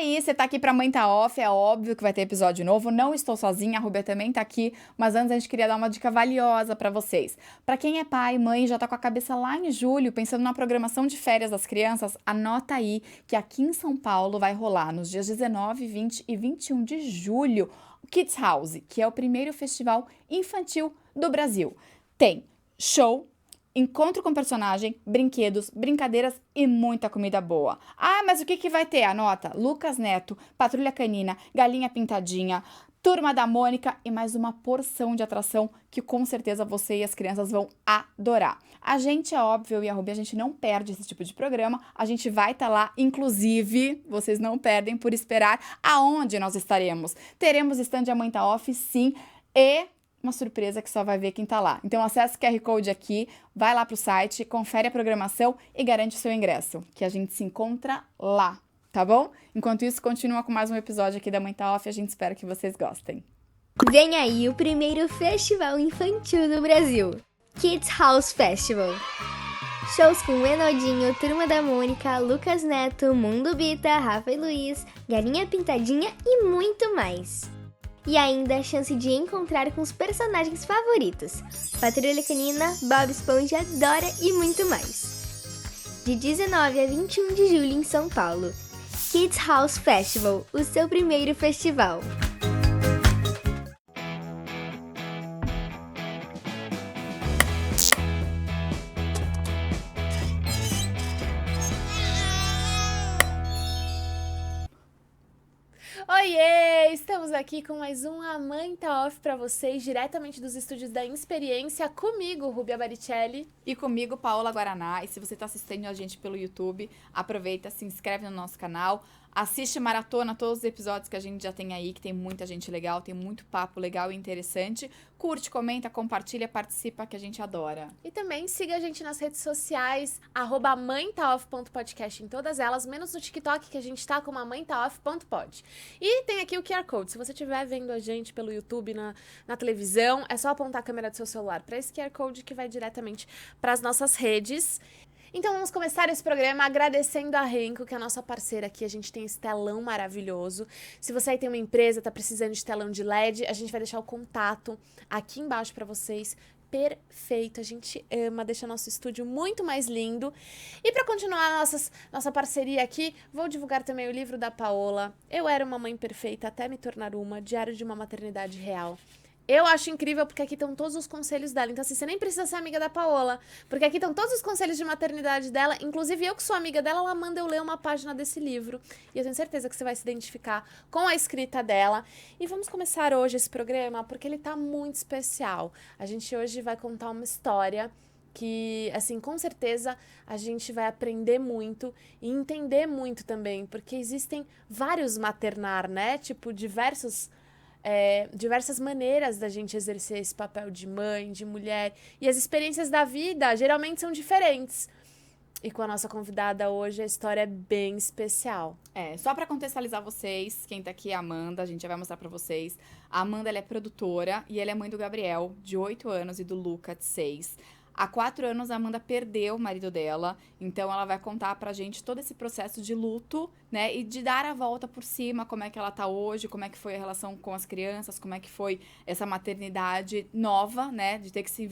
aí, você tá aqui pra Mãe Tá Off, é óbvio que vai ter episódio novo, não estou sozinha, a Rubia também tá aqui, mas antes a gente queria dar uma dica valiosa pra vocês. Pra quem é pai, mãe, já tá com a cabeça lá em julho, pensando na programação de férias das crianças, anota aí que aqui em São Paulo vai rolar nos dias 19, 20 e 21 de julho o Kids House, que é o primeiro festival infantil do Brasil. Tem show, encontro com personagem, brinquedos, brincadeiras e muita comida boa. Ah, mas o que vai ter? Anota: Lucas Neto, Patrulha Canina, Galinha Pintadinha, Turma da Mônica e mais uma porção de atração que com certeza você e as crianças vão adorar. A gente, é óbvio, eu e a Ruby, a gente não perde esse tipo de programa, a gente vai estar lá, inclusive, vocês não perdem por esperar aonde nós estaremos. Teremos stand A Mãe Tá Off, sim, e uma surpresa que só vai ver quem tá lá. Então acesse o QR Code aqui, vai lá pro site, confere a programação e garante o seu ingresso, que a gente se encontra lá, tá bom? Enquanto isso, continua com mais um episódio aqui da Mãe Tá Off, a gente espera que vocês gostem. Vem aí o primeiro festival infantil do Brasil, Kids House Festival. Shows com Enodinho, Turma da Mônica, Lucas Neto, Mundo Bita, Rafa e Luiz, Galinha Pintadinha e muito mais. E ainda a chance de encontrar com os personagens favoritos, Patrulha Canina, Bob Esponja, Dora e muito mais. De 19 a 21 de julho em São Paulo, Kids House Festival, o seu primeiro festival. Oiê! Estamos aqui com mais um A Mãe Tá Off pra vocês, diretamente dos estúdios da Insperiência, comigo, Rubia Baricelli. E comigo, Paola Guaraná. E se você tá assistindo a gente pelo YouTube, aproveita, se inscreve no nosso canal, assiste maratona todos os episódios que a gente já tem aí, que tem muita gente legal, tem muito papo legal e interessante. Curte, comenta, compartilha, participa, que a gente adora. E também siga a gente nas redes sociais, @mãetaoff.podcast em todas elas, menos no TikTok, que a gente tá com mãetaoff.pod. E tem aqui o QR Code. Se você estiver vendo a gente pelo YouTube, na televisão, é só apontar a câmera do seu celular para esse QR Code que vai diretamente para as nossas redes. Então vamos começar esse programa agradecendo a Renko, que é a nossa parceira aqui. A gente tem esse telão maravilhoso. Se você aí tem uma empresa, tá precisando de telão de LED, a gente vai deixar o contato aqui embaixo para vocês. Perfeito, a gente ama, deixa nosso estúdio muito mais lindo. E para continuar nossa parceria aqui, vou divulgar também o livro da Paola, Eu Era Uma Mãe Perfeita Até Me Tornar Uma, Diário de uma Maternidade Real. Eu acho incrível porque aqui estão todos os conselhos dela. Então, assim, você nem precisa ser amiga da Paola, porque aqui estão todos os conselhos de maternidade dela. Inclusive, eu que sou amiga dela, ela manda eu ler uma página desse livro. E eu tenho certeza que você vai se identificar com a escrita dela. E vamos começar hoje esse programa porque ele tá muito especial. A gente hoje vai contar uma história que, assim, com certeza a gente vai aprender muito e entender muito também, porque existem vários maternar, né? Tipo, diversas maneiras da gente exercer esse papel de mãe, de mulher, e as experiências da vida geralmente são diferentes. E com a nossa convidada hoje, a história é bem especial. Só pra contextualizar vocês, quem tá aqui é a Amanda, a gente já vai mostrar pra vocês. A Amanda, ela é produtora e ela é mãe do Gabriel, de 8 anos, e do Luca, de 6. Há 4 anos, a Amanda perdeu o marido dela, então ela vai contar pra gente todo esse processo de luto, né, e de dar a volta por cima, como é que ela tá hoje, como é que foi a relação com as crianças, como é que foi essa maternidade nova, né, de ter que se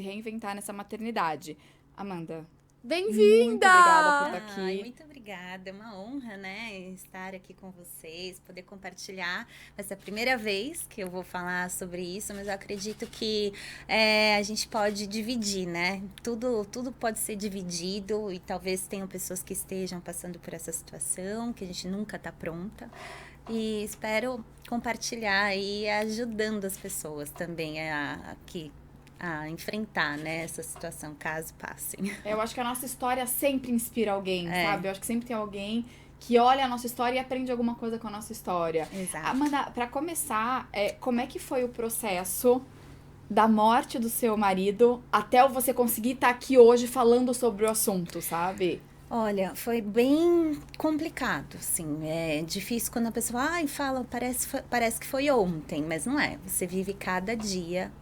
reinventar nessa maternidade. Amanda, Bem-vinda! muito obrigada por estar aqui. Ai, muito obrigada, é uma honra, né, estar aqui com vocês, poder compartilhar. Essa é a primeira vez que eu vou falar sobre isso, mas eu acredito que a gente pode dividir, né, tudo pode ser dividido e talvez tenham pessoas que estejam passando por essa situação, que a gente nunca está pronta. E espero compartilhar e ajudando as pessoas também a enfrentar, né, essa situação, caso passem. Eu acho que a nossa história sempre inspira alguém, sabe? Eu acho que sempre tem alguém que olha a nossa história e aprende alguma coisa com a nossa história. Exato. Amanda, pra começar, como é que foi o processo da morte do seu marido até você conseguir estar aqui hoje falando sobre o assunto, sabe? Olha, foi bem complicado, assim, é difícil quando a pessoa fala, parece que foi ontem, mas não é, você vive cada dia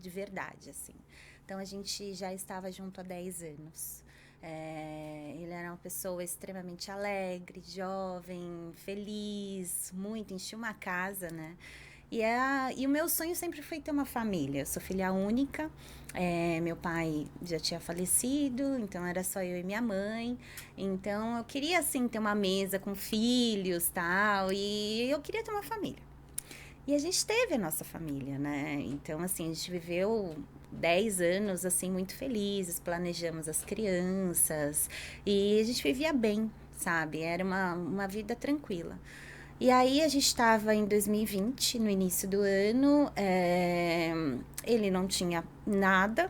de verdade, assim. Então, a gente já estava junto há 10 anos, Ele era uma pessoa extremamente alegre, jovem, feliz, muito, enchia uma casa, né? E o meu sonho sempre foi ter uma família. Eu sou filha única, meu pai já tinha falecido, então era só eu e minha mãe. Então eu queria, assim, ter uma mesa com filhos, tal, e eu queria ter uma família. E a gente teve a nossa família, né? Então, assim, a gente viveu 10 anos, assim, muito felizes, planejamos as crianças e a gente vivia bem, sabe? Era uma vida tranquila. E aí a gente estava em 2020, no início do ano, ele não tinha nada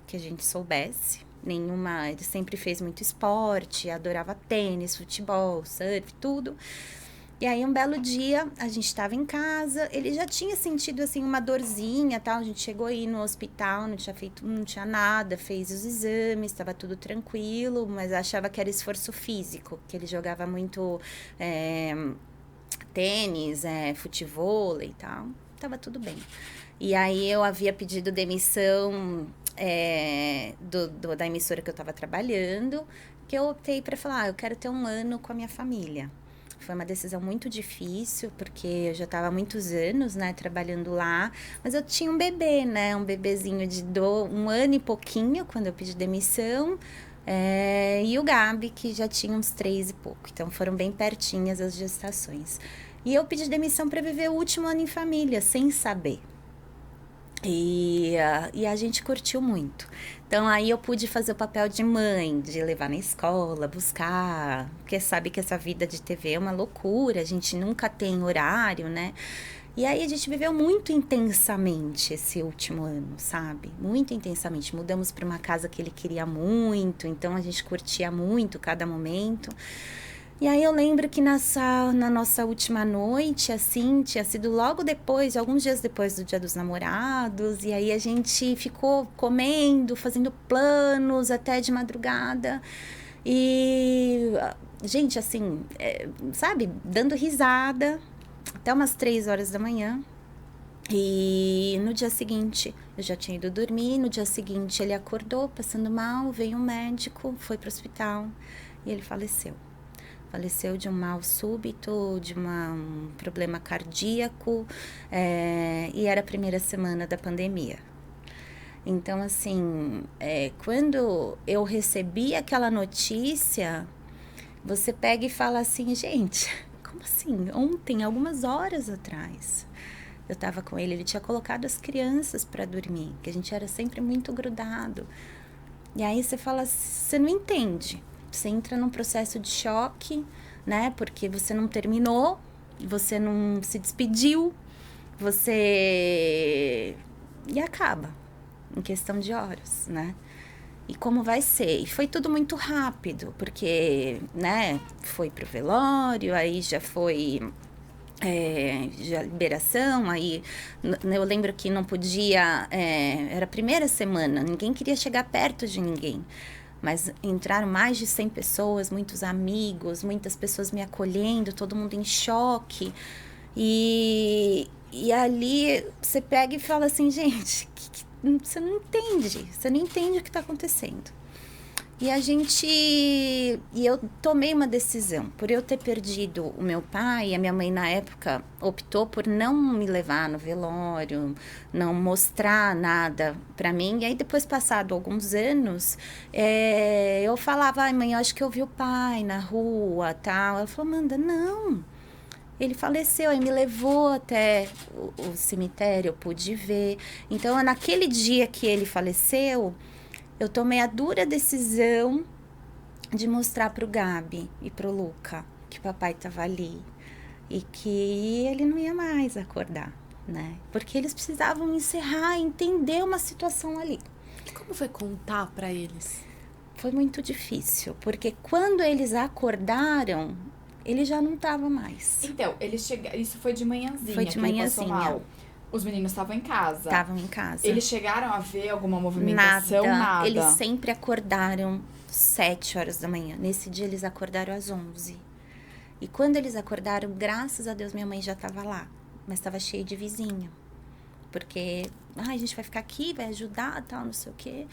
que a gente soubesse, nenhuma, ele sempre fez muito esporte, adorava tênis, futebol, surf, tudo. E aí, um belo dia, a gente estava em casa, ele já tinha sentido, assim, uma dorzinha, tal, a gente chegou aí no hospital, não tinha nada, fez os exames, estava tudo tranquilo, mas achava que era esforço físico, que ele jogava muito tênis, futevôlei e tal, estava tudo bem. E aí, eu havia pedido demissão da emissora que eu estava trabalhando, que eu optei para falar, eu quero ter um ano com a minha família. Foi uma decisão muito difícil, porque eu já estava há muitos anos, né, trabalhando lá. Mas eu tinha um bebê, né, um bebezinho de 1 ano e pouquinho, quando eu pedi demissão. E o Gabi, que já tinha uns 3 e pouco. Então, foram bem pertinhas as gestações. E eu pedi demissão para viver o último ano em família, sem saber. E a gente curtiu muito. Então, aí eu pude fazer o papel de mãe, de levar na escola, buscar, porque sabe que essa vida de TV é uma loucura, a gente nunca tem horário, né? E aí a gente viveu muito intensamente esse último ano, sabe? Muito intensamente. Mudamos para uma casa que ele queria muito, então a gente curtia muito cada momento. E aí eu lembro que na nossa última noite, assim, tinha sido logo depois, alguns dias depois do Dia dos Namorados, e aí a gente ficou comendo, fazendo planos até de madrugada. E, gente, assim, sabe, dando risada até umas 3 horas da manhã. E no dia seguinte, eu já tinha ido dormir, no dia seguinte ele acordou passando mal, veio um médico, foi pro hospital e ele faleceu. Faleceu de um mal súbito, de um problema cardíaco, e era a primeira semana da pandemia. Então, assim, quando eu recebi aquela notícia, você pega e fala assim, gente, como assim? Ontem, algumas horas atrás, eu estava com ele, ele tinha colocado as crianças para dormir, que a gente era sempre muito grudado. E aí você fala, você não entende. Você entra num processo de choque, né? Porque você não terminou, você não se despediu, e acaba, em questão de horas, né? E como vai ser? E foi tudo muito rápido, porque, né, foi pro velório, aí já foi já liberação, aí eu lembro que não podia, era a primeira semana, ninguém queria chegar perto de ninguém. Mas entraram mais de 100 pessoas, muitos amigos, muitas pessoas me acolhendo, todo mundo em choque. E ali você pega e fala assim, gente, você não entende o que está acontecendo. E eu tomei uma decisão, por eu ter perdido o meu pai, a minha mãe na época optou por não me levar no velório, não mostrar nada pra mim. E aí depois, passado alguns anos, eu falava, ai mãe, eu acho que eu vi o pai na rua, tal. Ela falou, Amanda, não, ele faleceu, aí me levou até o cemitério, eu pude ver. Então, naquele dia que ele faleceu, eu tomei a dura decisão de mostrar pro Gabi e pro Luca que papai estava ali e que ele não ia mais acordar, né? Porque eles precisavam encerrar, entender uma situação ali. Como foi contar pra eles? Foi muito difícil, porque quando eles acordaram, ele já não estava mais. Então, eles chegaram. Isso foi de manhãzinha. Foi de manhãzinha. Os meninos estavam em casa. Estavam em casa. Eles chegaram a ver alguma movimentação? Nada. Eles sempre acordaram 7 horas da manhã. Nesse dia, eles acordaram às 11. E quando eles acordaram, graças a Deus, minha mãe já estava lá. Mas estava cheia de vizinho. Porque, a gente vai ficar aqui, vai ajudar, tal, não sei o quê.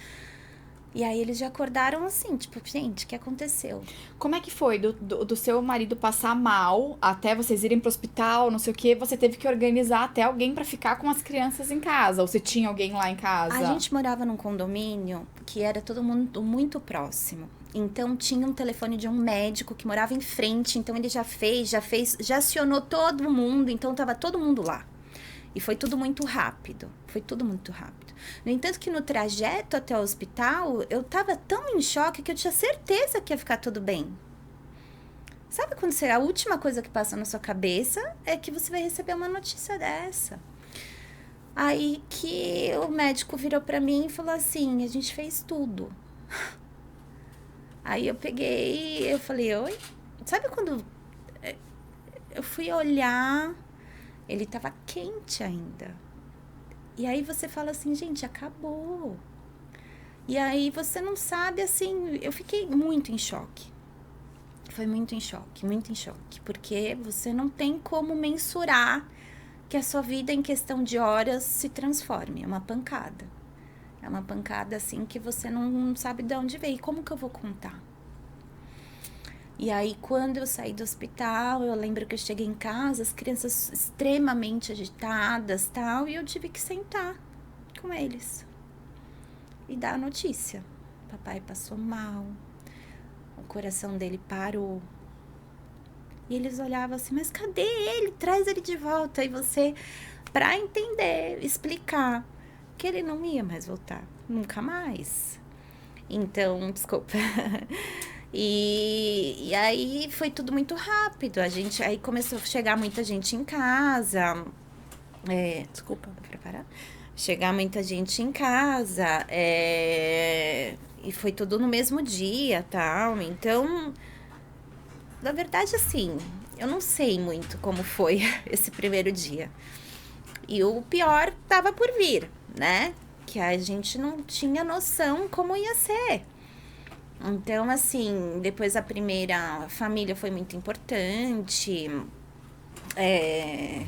E aí eles já acordaram assim, tipo, gente, o que aconteceu? Como é que foi do seu marido passar mal até vocês irem pro hospital, não sei o quê? Você teve que organizar até alguém pra ficar com as crianças em casa? Ou você tinha alguém lá em casa? A gente morava num condomínio que era todo mundo muito próximo. Então tinha um telefone de um médico que morava em frente, então ele já acionou todo mundo, então tava todo mundo lá. E foi tudo muito rápido, No entanto que no trajeto até o hospital, eu tava tão em choque que eu tinha certeza que ia ficar tudo bem. Sabe quando a última coisa que passa na sua cabeça é que você vai receber uma notícia dessa? Aí que o médico virou pra mim e falou assim, a gente fez tudo. Aí eu peguei, eu falei, oi? Sabe quando eu fui olhar, ele tava quente ainda. E aí você fala assim, gente, acabou. E aí você não sabe, assim, eu fiquei muito em choque. Foi muito em choque, porque você não tem como mensurar que a sua vida em questão de horas se transforme. É uma pancada. É uma pancada, assim, que você não sabe de onde veio. E como que eu vou contar? E aí, quando eu saí do hospital, eu lembro que eu cheguei em casa, as crianças extremamente agitadas, tal, e eu tive que sentar com eles e dar a notícia. Papai passou mal, o coração dele parou. E eles olhavam assim, mas cadê ele? Traz ele de volta. E você, pra entender, explicar que ele não ia mais voltar, nunca mais. Então, desculpa. E aí foi tudo muito rápido. Aí começou a chegar muita gente em casa. Desculpa, vou preparar. Chegar muita gente em casa. E foi tudo no mesmo dia, tal. Então, na verdade, assim, eu não sei muito como foi esse primeiro dia. E o pior tava por vir, né? Que a gente não tinha noção como ia ser. Então, assim, depois a primeira família foi muito importante. É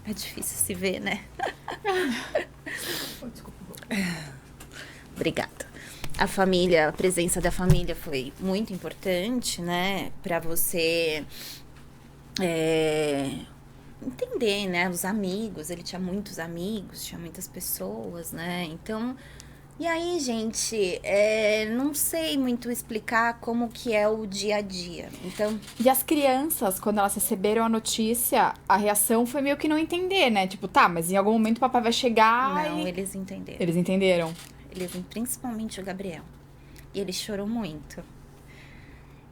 difícil se ver, né? Obrigada. A presença da família foi muito importante, né? Pra você entender, né? Os amigos, ele tinha muitos amigos, tinha muitas pessoas, né? Então... E aí, gente, não sei muito explicar como que é o dia a dia. Então... E as crianças, quando elas receberam a notícia, a reação foi meio que não entender, né? Tipo, tá, mas em algum momento o papai vai chegar Não, eles entenderam. Eles entenderam? Principalmente o Gabriel. E ele chorou muito.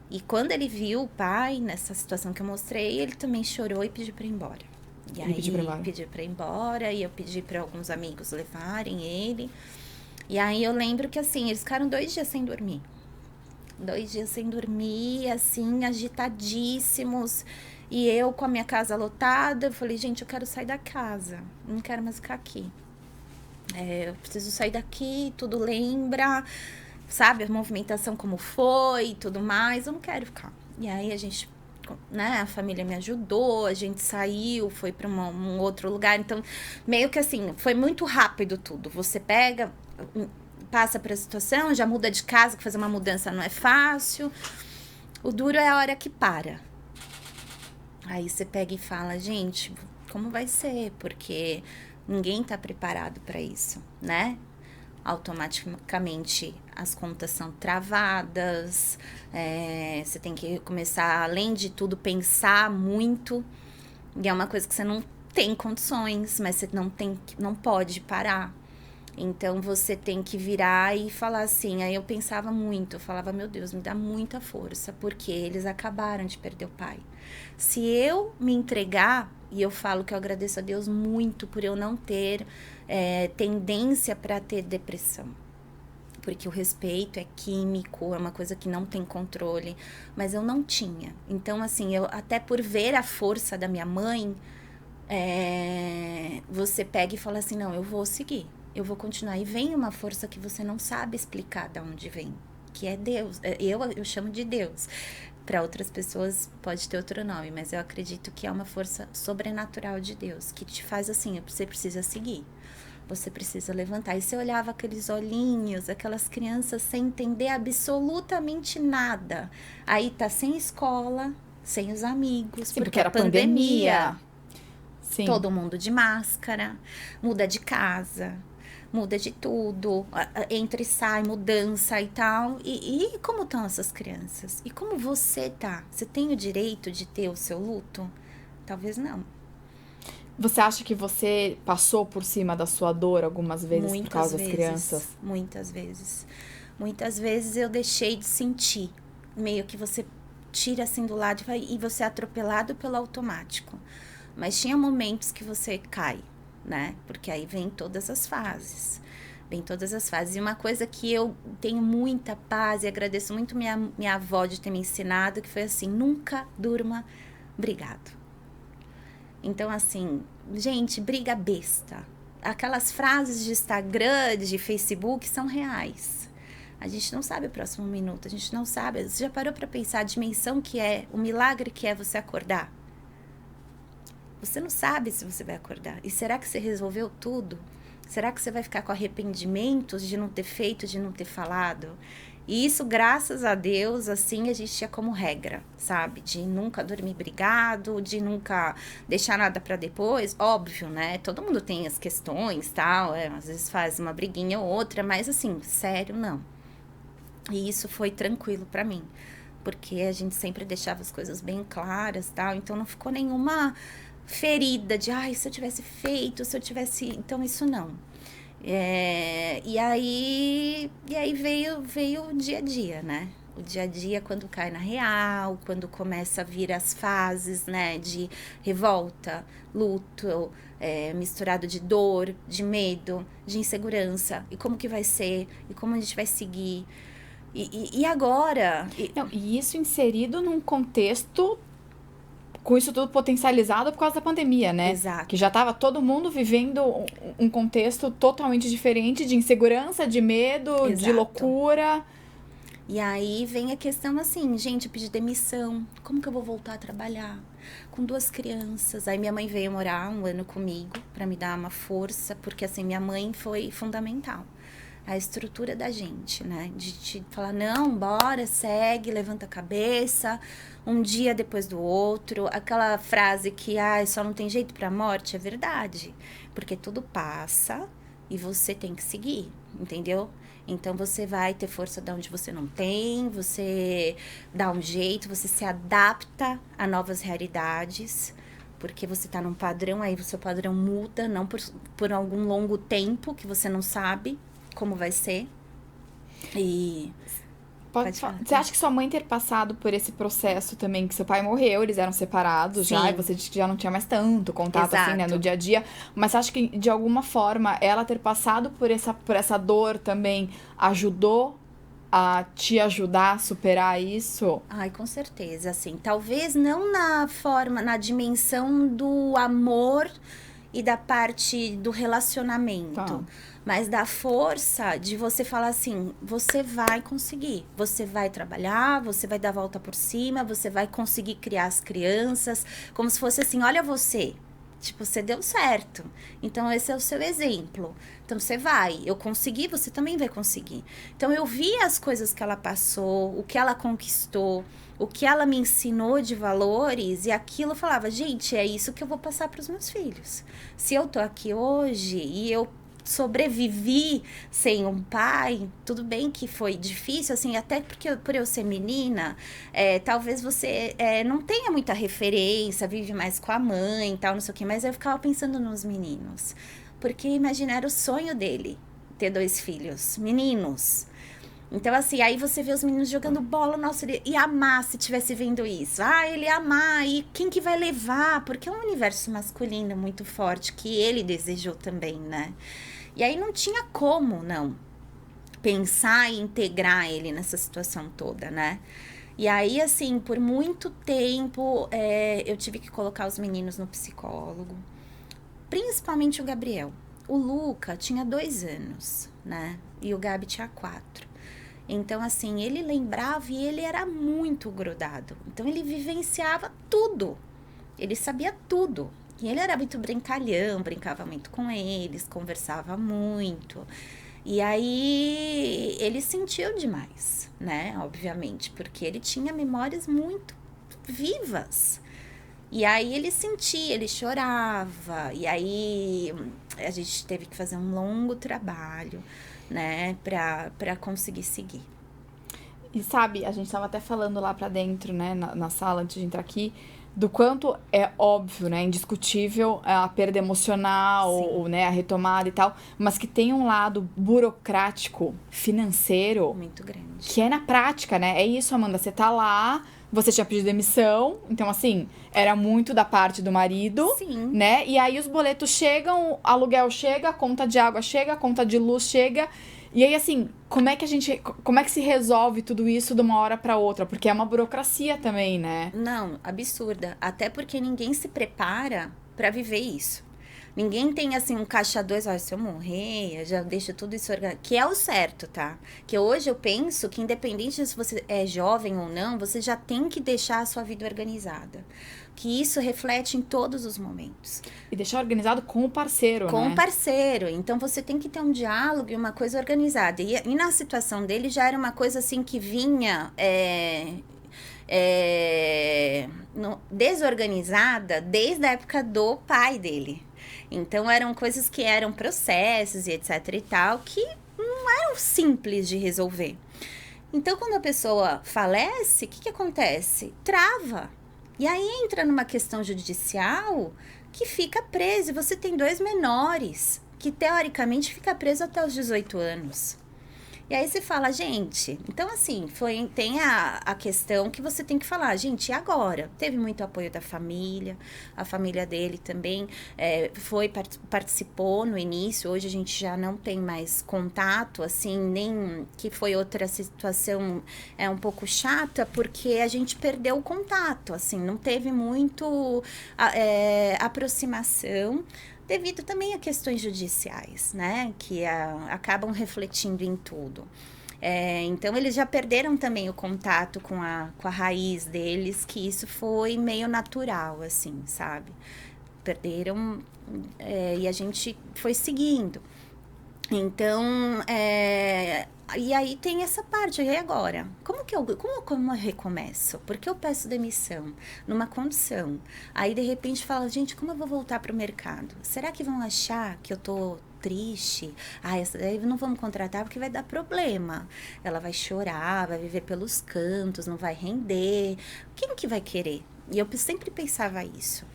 E quando ele viu o pai, nessa situação que eu mostrei, ele também chorou e pediu pra ir embora. E aí, pediu pra ir embora, e eu pedi pra alguns amigos levarem ele... E aí eu lembro que, assim, eles ficaram 2 dias sem dormir. 2 dias sem dormir, assim, agitadíssimos. E eu com a minha casa lotada, eu falei, gente, eu quero sair da casa. Não quero mais ficar aqui. Eu preciso sair daqui, tudo lembra, sabe? A movimentação como foi e tudo mais. Eu não quero ficar. E aí a gente... né, a família me ajudou, a gente saiu, foi para um outro lugar, então meio que assim, foi muito rápido tudo, você passa para a situação, já muda de casa, que fazer uma mudança não é fácil, o duro é a hora que para, aí você pega e fala, gente, como vai ser, porque ninguém tá preparado para isso, né? Automaticamente as contas são travadas, você tem que começar, além de tudo, pensar muito, e é uma coisa que você não tem condições, mas você não pode parar. Então você tem que virar e falar assim. Aí eu pensava muito, eu falava, meu Deus, me dá muita força, porque eles acabaram de perder o pai. Se eu me entregar, e eu falo que eu agradeço a Deus muito por eu não ter tendência para ter depressão. Porque o respeito é químico, é uma coisa que não tem controle, mas eu não tinha. Então, assim, eu até por ver a força da minha mãe, você pega e fala assim, não, eu vou seguir, eu vou continuar. E vem uma força que você não sabe explicar de onde vem, que é Deus. Eu chamo de Deus. Para outras pessoas pode ter outro nome, mas eu acredito que é uma força sobrenatural de Deus, que te faz assim, você precisa seguir. você precisa levantar. E você olhava aqueles olhinhos, aquelas crianças sem entender absolutamente nada. Aí tá sem escola, sem os amigos, Sim, porque era pandemia. Sim. Todo mundo de máscara, muda de casa, muda de tudo, entra e sai, mudança e tal. E como estão essas crianças? E como você tá? Você tem o direito de ter o seu luto? Talvez não. Você acha que você passou por cima da sua dor algumas vezes por causa das crianças? Muitas vezes. Muitas vezes eu deixei de sentir. Meio que você tira assim do lado e você é atropelado pelo automático. Mas tinha momentos que você cai, né? Porque aí vem todas as fases. Vem todas as fases. E uma coisa que eu tenho muita paz e agradeço muito minha avó de ter me ensinado, que foi assim, nunca durma brigado. Então, assim, gente, briga besta. Aquelas frases de Instagram, de Facebook, são reais. A gente não sabe o próximo minuto, a gente não sabe. Você já parou para pensar a dimensão que é, o milagre que é você acordar? Você não sabe se você vai acordar. E será que você resolveu tudo? Será que você vai ficar com arrependimentos de não ter feito, de não ter falado? E isso, graças a Deus, assim, a gente tinha como regra, sabe? De nunca dormir brigado, de nunca deixar nada pra depois. Óbvio, né? Todo mundo tem as questões, tal. Às vezes faz uma briguinha ou outra, mas assim, sério, não. E isso foi tranquilo pra mim. Porque a gente sempre deixava as coisas bem claras, tal. Então, não ficou nenhuma ferida de, ai, se eu tivesse feito, se eu tivesse... Então, isso não. E aí veio o dia a dia, né? O dia a dia quando cai na real, quando começa a vir as fases, né? De revolta, luto, misturado de dor, de medo, de insegurança. E como que vai ser? E como a gente vai seguir? E agora? Não, e isso inserido num contexto... Com isso tudo potencializado por causa da pandemia, né? Exato. Que já estava todo mundo vivendo um contexto totalmente diferente de insegurança, de medo, Exato. de loucura. E aí vem a questão assim, gente, eu pedi demissão. Como que eu vou voltar a trabalhar? Com 2 crianças. Aí minha mãe veio morar 1 ano comigo para me dar uma força, porque assim, minha mãe foi fundamental. A estrutura da gente, né? De te falar, não, bora, segue, levanta a cabeça, um dia depois do outro. Aquela frase que, só não tem jeito pra morte, é verdade. Porque tudo passa e você tem que seguir, entendeu? Então, você vai ter força de onde você não tem, você dá um jeito, você se adapta a novas realidades. Porque você tá num padrão, aí o seu padrão muda, não por algum longo tempo que você não sabe como vai ser. E Você acha que sua mãe ter passado por esse processo também, que seu pai morreu, eles eram separados já, e você disse que já não tinha mais tanto contato, Exato. assim, né, no dia a dia, mas você acha que, de alguma forma, ela ter passado por essa dor também ajudou a te ajudar a superar isso? Ai, com certeza, assim, talvez não na dimensão do amor e da parte do relacionamento. Tá. Mas da força de você falar assim, você vai conseguir, você vai trabalhar, você vai dar a volta por cima, você vai conseguir criar as crianças, como se fosse assim, olha você, tipo, você deu certo, então esse é o seu exemplo, então você vai, eu consegui, você também vai conseguir. Então eu vi as coisas que ela passou, o que ela conquistou, o que ela me ensinou de valores, e aquilo eu falava, gente, é isso que eu vou passar para os meus filhos. Se eu tô aqui hoje e eu sobrevivi sem um pai, tudo bem que foi difícil, assim, até porque por eu ser menina, talvez você não tenha muita referência, vive mais com a mãe e tal, não sei o que, mas eu ficava pensando nos meninos, porque imagina, era o sonho dele, ter 2 filhos, meninos. Então, assim, aí você vê os meninos jogando bola, nossa, ele ia amar se tivesse vendo isso. Ele ia amar, e quem que vai levar? Porque é um universo masculino muito forte, que ele desejou também, né? E aí não tinha como, não, pensar e integrar ele nessa situação toda, né? E aí, assim, por muito tempo, eu tive que colocar os meninos no psicólogo, principalmente o Gabriel. O Luca tinha 2 anos, né? E o Gabi tinha 4. Então, assim, ele lembrava e ele era muito grudado. Então, ele vivenciava tudo. Ele sabia tudo. E ele era muito brincalhão, brincava muito com eles, conversava muito. E aí ele sentiu demais, né? Obviamente, porque ele tinha memórias muito vivas. E aí ele sentia, ele chorava. E aí a gente teve que fazer um longo trabalho, né? Pra conseguir seguir. E sabe, a gente tava até falando lá pra dentro, né, na sala, antes de entrar aqui, do quanto é óbvio, né, indiscutível a perda emocional, ou, né, a retomada e tal, mas que tem um lado burocrático, financeiro, Muito grande. que é na prática, né? É isso, Amanda, você tá lá, você tinha pedido demissão, então assim, era muito da parte do marido, Sim. né? E aí os boletos chegam, aluguel chega, conta de água chega, conta de luz chega. E aí, assim, como é que se resolve tudo isso de uma hora pra outra? Porque é uma burocracia também, né? Não, absurda. Até porque ninguém se prepara pra viver isso. Ninguém tem, assim, um caixa 2, se eu morrer, eu já deixo tudo isso organizado. Que é o certo, tá? Que hoje eu penso que independente de se você é jovem ou não, você já tem que deixar a sua vida organizada. Que isso reflete em todos os momentos. E deixar organizado com o parceiro, Com né? o parceiro. Então, você tem que ter um diálogo e uma coisa organizada. E na situação dele, já era uma coisa, assim, que vinha... desorganizada desde a época do pai dele. Então, eram coisas que eram processos e etc e tal, que não eram simples de resolver. Então, quando a pessoa falece, o que acontece? Trava. E aí entra numa questão judicial que fica preso. E você tem 2 menores que, teoricamente, fica preso até os 18 anos. E aí você fala, gente, então assim, tem a questão que você tem que falar, gente, e agora? Teve muito apoio da família, a família dele também participou no início, hoje a gente já não tem mais contato, assim, nem que foi outra situação um pouco chata, porque a gente perdeu o contato, assim, não teve muito aproximação, devido também a questões judiciais, né, que acabam refletindo em tudo. Então, eles já perderam também o contato com a raiz deles, que isso foi meio natural, assim, sabe? Perderam, e a gente foi seguindo. Então, e aí tem essa parte, e agora? Como eu recomeço? Porque eu peço demissão numa condição. Aí, de repente, fala, gente, como eu vou voltar para o mercado? Será que vão achar que eu tô triste? Essa daí não vamos contratar porque vai dar problema. Ela vai chorar, vai viver pelos cantos, não vai render. Quem que vai querer? E eu sempre pensava isso.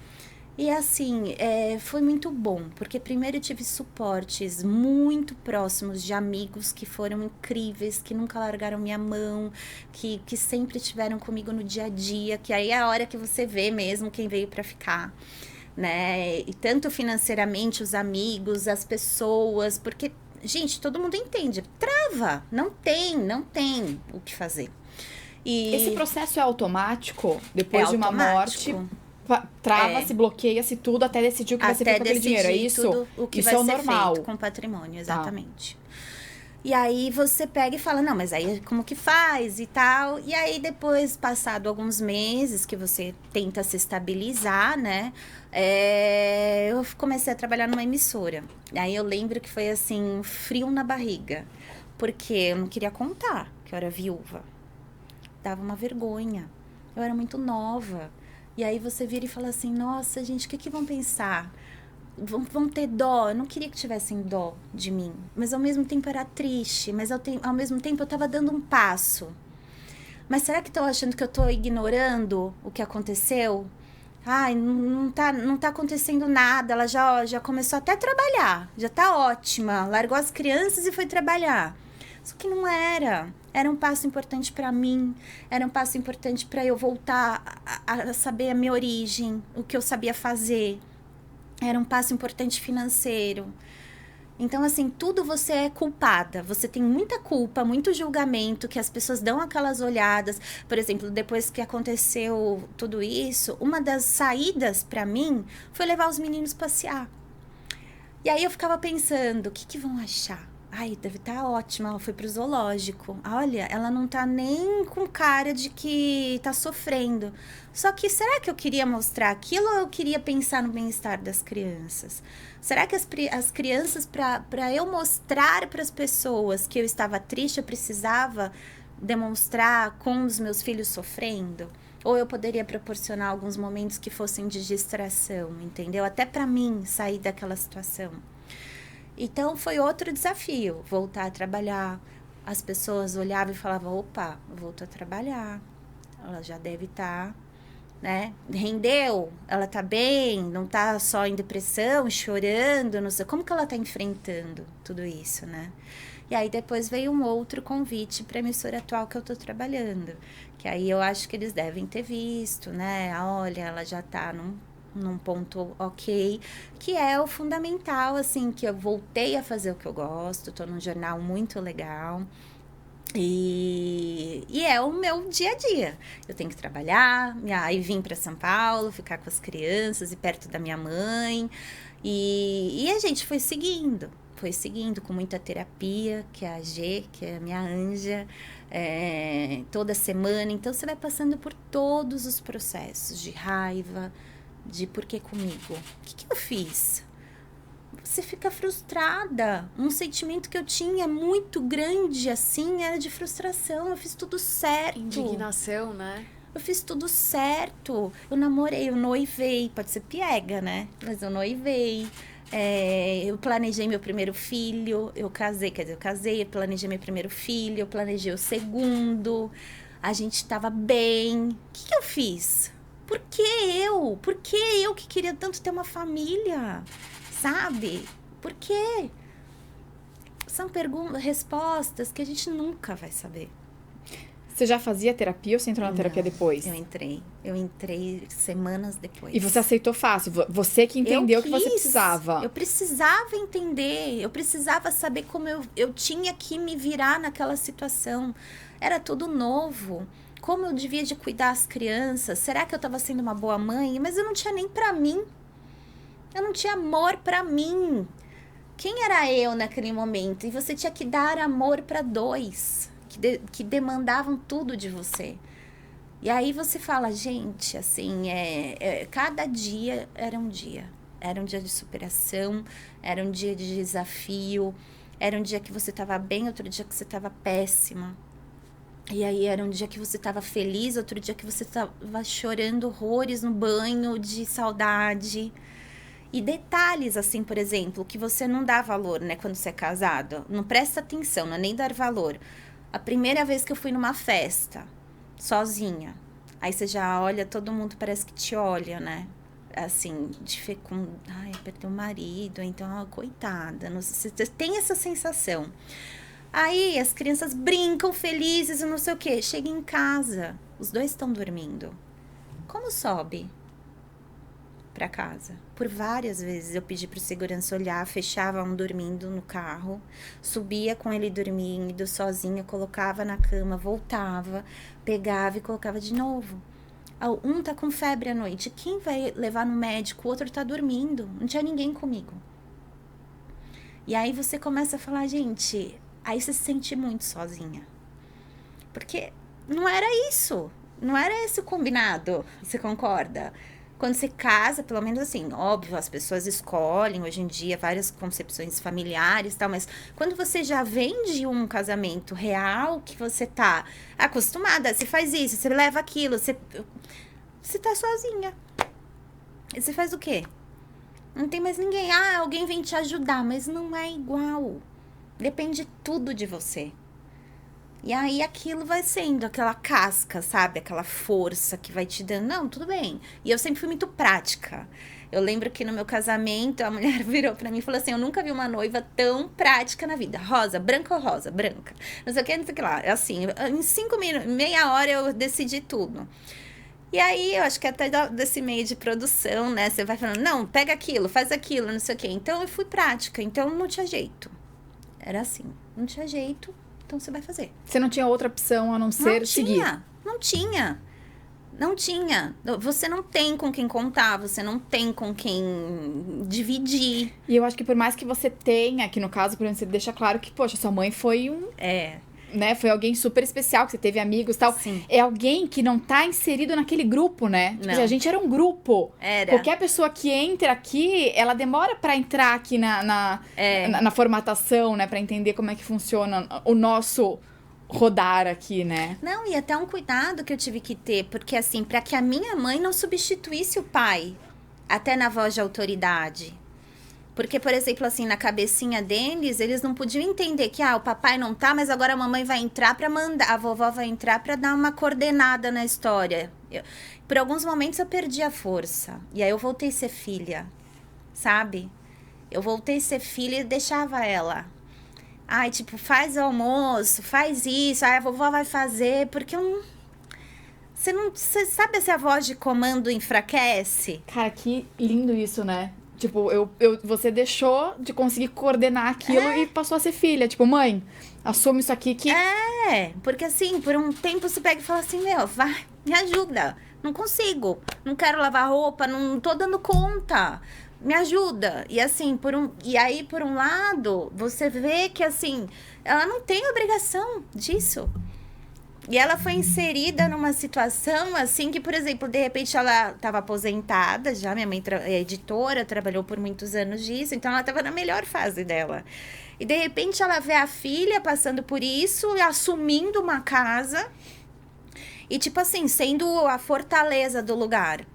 E assim, foi muito bom, porque primeiro eu tive suportes muito próximos de amigos que foram incríveis, que nunca largaram minha mão, que sempre estiveram comigo no dia a dia, que aí é a hora que você vê mesmo quem veio para ficar, né? E tanto financeiramente, os amigos, as pessoas, porque, gente, todo mundo entende, trava, não tem o que fazer. E esse processo é automático? Depois de uma morte... Trava-se, bloqueia-se tudo até decidir o que vai ser feito com aquele dinheiro, é isso? Tudo o que isso vai é o ser normal. feito com o patrimônio, exatamente. E aí você pega e fala, não, mas aí como que faz e tal. E aí depois, passado alguns meses que você tenta se estabilizar, né? Eu comecei a trabalhar numa emissora. Aí eu lembro que foi assim, frio na barriga. Porque eu não queria contar que eu era viúva. Dava uma vergonha. Eu era muito nova. E aí você vira e fala assim, nossa, gente, o que vão pensar? Vão ter dó. Eu não queria que tivessem dó de mim. Mas ao mesmo tempo era triste. Mas ao mesmo tempo eu estava dando um passo. Mas será que estão achando que eu estou ignorando o que aconteceu? Ai, não tá acontecendo nada. Ela já começou até a trabalhar. Já tá ótima. Largou as crianças e foi trabalhar. Só que não era. Era um passo importante para mim. Era um passo importante para eu voltar a saber a minha origem, o que eu sabia fazer. Era um passo importante financeiro. Então, assim, tudo você é culpada. Você tem muita culpa, muito julgamento, que as pessoas dão aquelas olhadas. Por exemplo, depois que aconteceu tudo isso, uma das saídas para mim foi levar os meninos passear. E aí eu ficava pensando, o que vão achar? Ai, deve estar ótima, ela foi pro zoológico. Olha, ela não tá nem com cara de que tá sofrendo. Só que será que eu queria mostrar aquilo ou eu queria pensar no bem-estar das crianças? Será que as crianças, para eu mostrar para as pessoas que eu estava triste, eu precisava demonstrar com os meus filhos sofrendo? Ou eu poderia proporcionar alguns momentos que fossem de distração, entendeu? Até para mim sair daquela situação. Então, foi outro desafio, voltar a trabalhar. As pessoas olhavam e falavam, opa, voltou a trabalhar. Ela já deve estar, né? Rendeu, ela tá bem, não tá só em depressão, chorando, não sei. Como que ela tá enfrentando tudo isso, né? E aí, depois veio um outro convite para a emissora atual que eu tô trabalhando. Que aí eu acho que eles devem ter visto, né? Olha, ela já tá num ponto ok, que é o fundamental, assim, que eu voltei a fazer o que eu gosto, tô num jornal muito legal, e é o meu dia a dia. Eu tenho que trabalhar, aí vim para São Paulo, ficar com as crianças e perto da minha mãe, e a gente foi seguindo com muita terapia, que é a G, que é a minha anja, toda semana. Então, você vai passando por todos os processos de raiva, de por que comigo? O que eu fiz? Você fica frustrada. Um sentimento que eu tinha muito grande, assim, era de frustração. Eu fiz tudo certo. Indignação, né? Eu fiz tudo certo. Eu namorei, eu noivei. Pode ser piega, né? Mas eu noivei. Eu planejei meu primeiro filho. Eu casei, eu planejei meu primeiro filho. Eu planejei o segundo. A gente tava bem. O que eu fiz? Por que eu? Por que eu que queria tanto ter uma família? Sabe? Por quê? São respostas que a gente nunca vai saber. Você já fazia terapia ou você entrou na terapia depois? Eu entrei semanas depois. E você aceitou fácil? Você que entendeu que você precisava. Eu precisava entender. Eu precisava saber como eu tinha que me virar naquela situação. Era tudo novo. Como eu devia de cuidar das crianças? Será que eu estava sendo uma boa mãe? Mas eu não tinha nem pra mim. Eu não tinha amor pra mim. Quem era eu naquele momento? E você tinha que dar amor pra dois, que demandavam tudo de você. E aí você fala, gente, assim, cada dia era um dia. Era um dia de superação, era um dia de desafio, era um dia que você estava bem, outro dia que você estava péssima. E aí era um dia que você estava feliz, outro dia que você estava chorando horrores no banho de saudade. E detalhes, assim, por exemplo, que você não dá valor, né, quando você é casado. Não presta atenção, não é nem dar valor. A primeira vez que eu fui numa festa, sozinha, aí você já olha, todo mundo parece que te olha, né? Assim, ai, perdeu o marido, então, coitada. Não sei, você tem essa sensação. Aí as crianças brincam felizes e não sei o quê. Chega em casa, os dois estão dormindo. Como sobe pra casa? Por várias vezes eu pedi pro segurança olhar, fechava um dormindo no carro, subia com ele dormindo, sozinha, colocava na cama, voltava, pegava e colocava de novo. Um tá com febre à noite, quem vai levar no médico? O outro tá dormindo, não tinha ninguém comigo. E aí você começa a falar, gente... Aí você se sente muito sozinha. Porque não era isso. Não era esse o combinado. Você concorda? Quando você casa, pelo menos assim, óbvio, as pessoas escolhem hoje em dia várias concepções familiares e tal, mas quando você já vem de um casamento real, que você tá acostumada, você faz isso, você leva aquilo, você tá sozinha. E você faz o quê? Não tem mais ninguém. Alguém vem te ajudar, mas não é igual. Depende tudo de você. E aí aquilo vai sendo aquela casca, sabe? Aquela força que vai te dando. Não, tudo bem. E eu sempre fui muito prática. Eu lembro que no meu casamento, a mulher virou pra mim e falou assim, eu nunca vi uma noiva tão prática na vida. Rosa, branca ou rosa? Branca. Não sei o que, não sei o que lá. Assim, em 5 minutos, meia hora eu decidi tudo. E aí, eu acho que até desse meio de produção, né? Você vai falando, não, pega aquilo, faz aquilo, não sei o quê. Então, eu fui prática. Então, não tinha jeito. Era assim, não tinha jeito, então você vai fazer. Você não tinha outra opção a não ser seguir? Não tinha. Não tinha. Você não tem com quem contar, você não tem com quem dividir. E eu acho que por mais que você tenha, aqui no caso, por exemplo, você deixa claro que, poxa, sua mãe foi né, foi alguém super especial, que você teve amigos e tal. Sim. É alguém que não tá inserido naquele grupo, né? Tipo, Não. a gente era um grupo. Era. Qualquer pessoa que entra aqui, ela demora pra entrar aqui na formatação, né? Pra entender como é que funciona o nosso rodar aqui, né? Não, e até um cuidado que eu tive que ter, porque assim, para que a minha mãe não substituísse o pai, até na voz de autoridade. Porque, por exemplo, assim, na cabecinha deles, eles não podiam entender que, o papai não tá, mas agora a mamãe vai entrar pra mandar, a vovó vai entrar pra dar uma coordenada na história. Por alguns momentos eu perdi a força, e aí eu voltei a ser filha, sabe? Eu voltei a ser filha e deixava ela. Ai, tipo, faz o almoço, faz isso, aí a vovó vai fazer, porque eu não... Você sabe se a voz de comando enfraquece? Cara, que lindo isso, né? Tipo, você deixou de conseguir coordenar aquilo e passou a ser filha. Tipo, mãe, assume isso aqui que... Porque assim, por um tempo você pega e fala assim, meu, vai, me ajuda. Não consigo, não quero lavar roupa, não tô dando conta. Me ajuda. E assim, e aí, por um lado, você vê que assim, ela não tem obrigação disso. E ela foi inserida numa situação, assim, que, por exemplo, de repente ela estava aposentada já, minha mãe é editora, trabalhou por muitos anos disso, então ela estava na melhor fase dela. E, de repente, ela vê a filha passando por isso, assumindo uma casa e, tipo assim, sendo a fortaleza do lugar.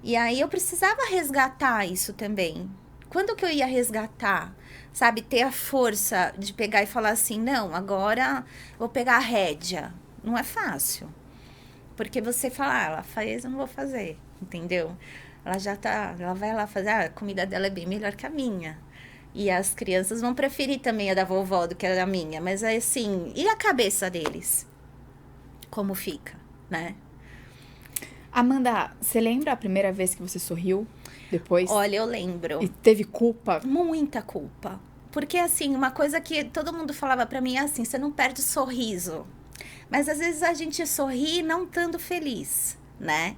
E aí eu precisava resgatar isso também. Quando que eu ia resgatar? Sabe, ter a força de pegar e falar assim, não, agora vou pegar a rédea. Não é fácil. Porque você fala, ela faz, eu não vou fazer, entendeu? Ela já tá, ela vai lá fazer, a comida dela é bem melhor que a minha. E as crianças vão preferir também a da vovó do que a da minha. Mas é assim, e a cabeça deles? Como fica, né? Amanda, você lembra a primeira vez que você sorriu depois? Olha, eu lembro. E teve culpa? Muita culpa. Porque assim, uma coisa que todo mundo falava pra mim é assim, você não perde o sorriso. Mas às vezes a gente sorri não estando feliz, né?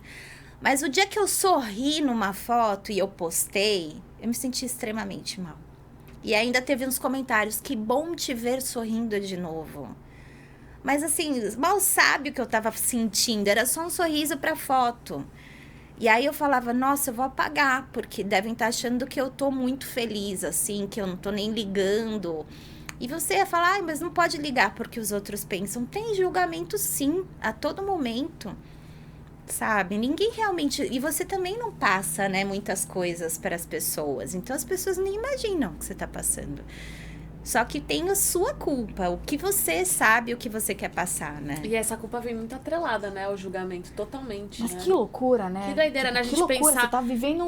Mas o dia que eu sorri numa foto e eu postei, eu me senti extremamente mal. E ainda teve uns comentários, que bom te ver sorrindo de novo. Mas assim, mal sabe o que eu tava sentindo, era só um sorriso pra foto. E aí eu falava, nossa, eu vou apagar, porque devem estar achando que eu tô muito feliz, assim, que eu não tô nem ligando. E você ia falar, mas não pode ligar porque os outros pensam. Tem julgamento sim, a todo momento, sabe? Ninguém realmente... E você também não passa, né, muitas coisas para as pessoas. Então as pessoas nem imaginam o que você tá passando. Só que tem a sua culpa, o que você sabe, o que você quer passar, né? E essa culpa vem muito atrelada, né, ao julgamento, totalmente, Mas né? que loucura, né? Que doideira, né, a gente que loucura, pensar... você tá vivendo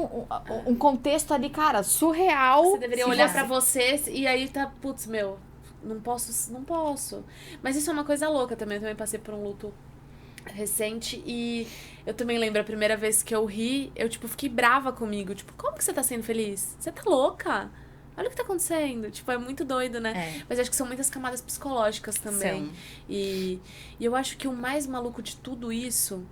um contexto ali, cara, surreal. Você deveria olhar pra você e aí tá, putz, meu, não posso. Mas isso é uma coisa louca também, eu também passei por um luto recente e eu também lembro a primeira vez que eu ri, eu, tipo, fiquei brava comigo, tipo, como que você tá sendo feliz? Você tá louca? Olha o que tá acontecendo. Tipo, é muito doido, né? Mas acho que são muitas camadas psicológicas também. E eu acho que o mais maluco de tudo isso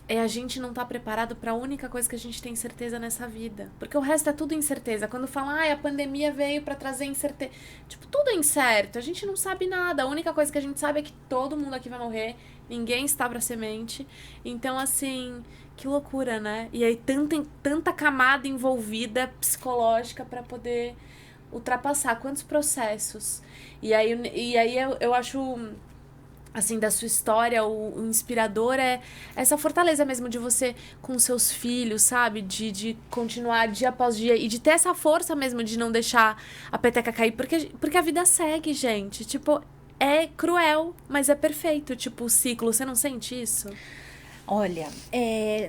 é a gente não tá preparado pra única coisa que a gente tem certeza nessa vida. Porque o resto é tudo incerteza. Quando falam, a pandemia veio pra trazer incerteza. Tipo, tudo é incerto. A gente não sabe nada. A única coisa que a gente sabe é que todo mundo aqui vai morrer. Ninguém está pra semente. Então, assim, que loucura, né? E aí, tanta camada envolvida psicológica pra poder ultrapassar quantos processos. E aí eu acho, assim, da sua história, o inspirador é essa fortaleza mesmo de você com seus filhos, sabe? De continuar dia após dia e de ter essa força mesmo de não deixar a peteca cair, porque a vida segue, gente. Tipo, é cruel, mas é perfeito, tipo, o ciclo. Você não sente isso? Olha,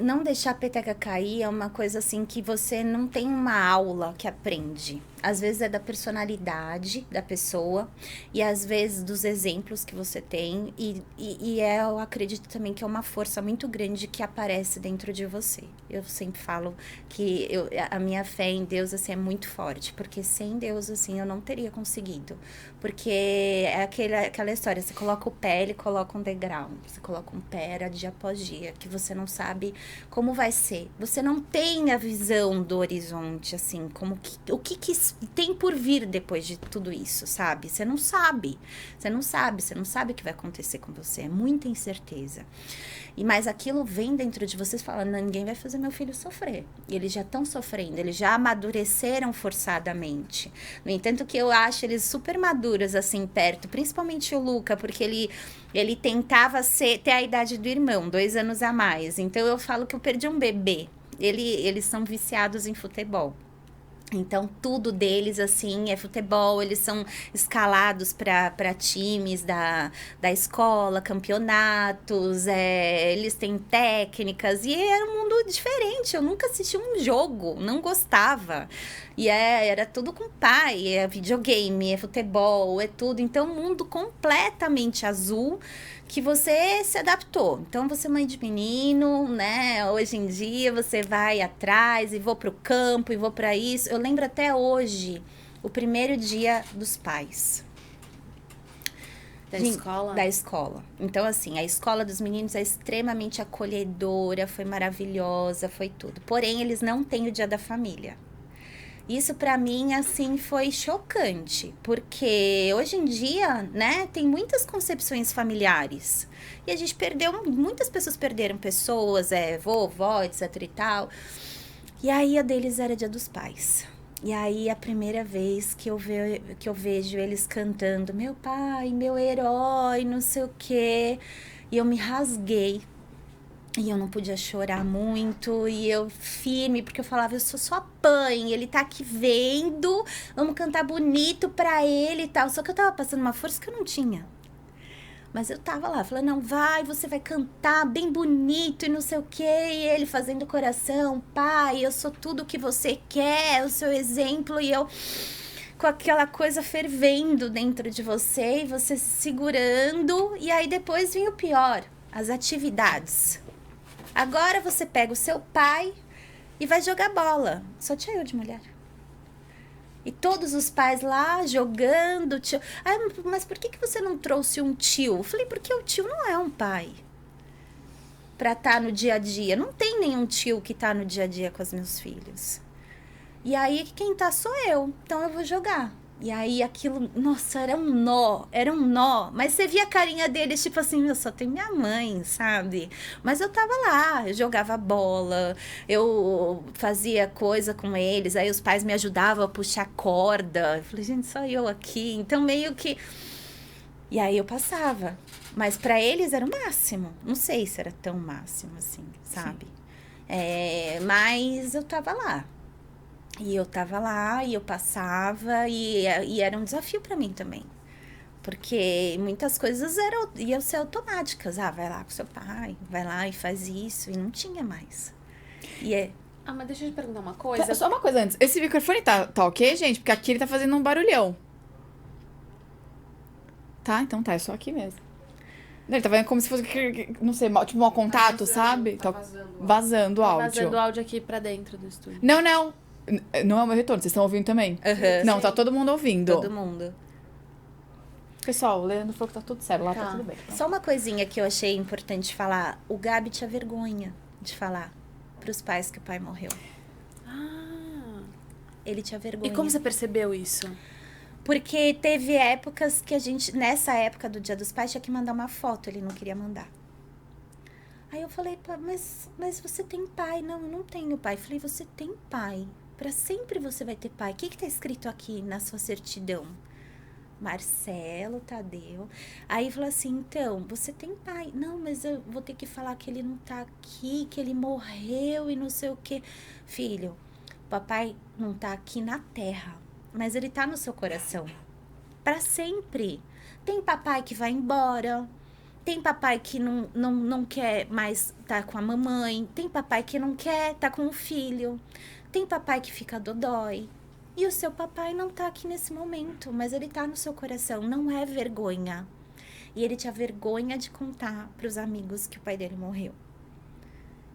não deixar a peteca cair é uma coisa assim que você não tem uma aula que aprende. Às vezes é da personalidade da pessoa e às vezes dos exemplos que você tem. Eu acredito também que é uma força muito grande que aparece dentro de você. Eu sempre falo que a minha fé em Deus, assim, é muito forte. Porque sem Deus, assim, eu não teria conseguido. Porque é aquela história, você coloca o pé, ele coloca um degrau. Você coloca um pé, era dia após dia, que você não sabe como vai ser. Você não tem a visão do horizonte, assim, o que tem por vir depois de tudo isso, sabe? Você não sabe o que vai acontecer com você, é muita incerteza. Mas aquilo vem dentro de vocês falando, ninguém vai fazer meu filho sofrer. E eles já estão sofrendo, eles já amadureceram forçadamente. No entanto, que eu acho eles super maduros, assim, perto, principalmente o Luca, porque ele tentava ter a idade do irmão, 2 anos a mais. Então, eu falo que eu perdi um bebê. Eles são viciados em futebol. Então, tudo deles, assim, é futebol. Eles são escalados para times da escola, campeonatos, eles têm técnicas. E era um mundo diferente. Eu nunca assisti um jogo, não gostava. E era tudo com o pai, é videogame, é futebol, é tudo. Então, um mundo completamente azul que você se adaptou. Então, você é mãe de menino, né? Hoje em dia, você vai atrás e vou pro campo e vou para isso. Eu lembro até hoje, o primeiro dia dos pais. Escola? Da escola. Então, assim, a escola dos meninos é extremamente acolhedora, foi maravilhosa, foi tudo. Porém, eles não têm o dia da família. Isso pra mim, assim, foi chocante, porque hoje em dia, né, tem muitas concepções familiares. E a gente muitas pessoas perderam pessoas, vovó, etc e tal. E aí a deles era Dia dos Pais. E aí a primeira vez que eu vejo eles cantando, meu pai, meu herói, não sei o quê. E eu me rasguei. E eu não podia chorar muito, e eu firme, porque eu falava, eu sou sua mãe, ele tá aqui vendo, vamos cantar bonito pra ele e tal. Só que eu tava passando uma força que eu não tinha. Mas eu tava lá, falando, não, você vai cantar bem bonito e não sei o quê. E ele fazendo coração, pai, eu sou tudo o que você quer, o seu exemplo. E eu com aquela coisa fervendo dentro de você, e você se segurando. E aí depois vem o pior, as atividades. Agora você pega o seu pai e vai jogar bola. Só tinha eu de mulher. E todos os pais lá jogando. Tio. Mas por que você não trouxe um tio? Eu falei, porque o tio não é um pai. Pra estar no dia a dia. Não tem nenhum tio que tá no dia a dia com os meus filhos. E aí quem tá sou eu. Então eu vou jogar. E aí aquilo, nossa, era um nó. Mas você via a carinha deles, tipo assim, eu só tenho minha mãe, sabe? Mas eu tava lá, eu jogava bola, eu fazia coisa com eles, aí os pais me ajudavam a puxar corda. Eu falei, gente, só eu aqui. Então meio que... E aí eu passava. Mas pra eles era o máximo. Não sei se era tão máximo assim, sabe? Mas eu tava lá. E eu tava lá, e eu passava, e era um desafio pra mim também. Porque muitas coisas iam ser automáticas. Vai lá com seu pai, vai lá e faz isso. E não tinha mais. Mas deixa eu te perguntar uma coisa. Só uma coisa antes. Esse microfone tá ok, gente? Porque aqui ele tá fazendo um barulhão. Tá, então tá, é só aqui mesmo. Ele tá fazendo como se fosse, não sei, tipo mau contato, sabe? Tá vazando o áudio. Vazando o áudio aqui pra dentro do estúdio. Não. Não é o meu retorno, vocês estão ouvindo também? Uhum. Não, tá todo mundo ouvindo. Todo mundo. Pessoal, o Leandro falou que tá tudo certo, lá tá tudo bem. Só uma coisinha que eu achei importante falar. O Gabi tinha vergonha de falar pros pais que o pai morreu. Ele tinha vergonha. E como você percebeu isso? Porque teve épocas que a gente, nessa época do Dia dos Pais, tinha que mandar uma foto, ele não queria mandar. Aí eu falei, mas você tem pai? Não, eu não tenho pai. Falei, você tem pai. Pra sempre você vai ter pai. O que tá escrito aqui na sua certidão? Marcelo Tadeu. Aí falou assim, então, você tem pai. Não, mas eu vou ter que falar que ele não tá aqui, que ele morreu e não sei o quê. Filho, papai não tá aqui na terra, mas ele tá no seu coração. Pra sempre. Tem papai que vai embora. Tem papai que não quer mais estar com a mamãe. Tem papai que não quer estar com o filho. Tem papai que fica dodói. E o seu papai não tá aqui nesse momento, mas ele tá no seu coração. Não é vergonha. E ele tinha vergonha de contar pros amigos que o pai dele morreu.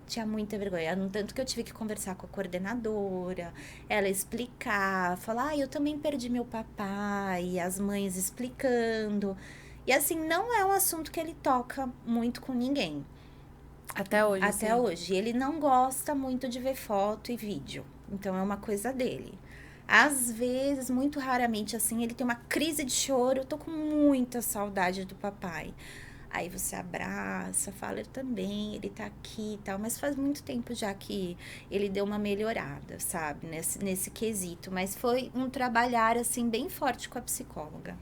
Tinha muita vergonha. No tanto que eu tive que conversar com a coordenadora, ela explicar, falar, eu também perdi meu papai, as mães explicando. E assim, não é um assunto que ele toca muito com ninguém. Até hoje, Até assim. hoje. Ele não gosta muito de ver foto e vídeo. Então, é uma coisa dele. Às vezes, muito raramente, assim, ele tem uma crise de choro. Eu tô com muita saudade do papai. Aí você abraça, fala, eu também, ele tá aqui e tal. Mas faz muito tempo já que ele deu uma melhorada, sabe? Nesse quesito. Mas foi um trabalhar, assim, bem forte com a psicóloga.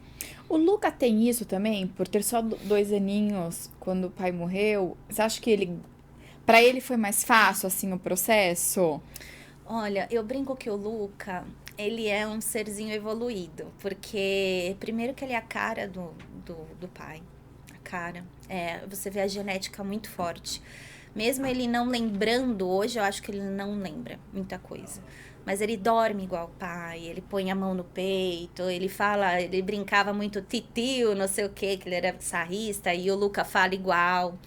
O Luca tem isso também, por ter só 2 aninhos quando o pai morreu. Você acha que pra ele foi mais fácil, assim, o processo? Olha, eu brinco que o Luca, ele é um serzinho evoluído. Porque, primeiro que ele é a cara do pai. Cara, você vê a genética muito forte. Mesmo ele não lembrando, hoje eu acho que ele não lembra muita coisa. Mas ele dorme igual o pai, ele põe a mão no peito, ele fala, ele brincava muito titio, não sei o que ele era sarrista, e o Luca fala igual.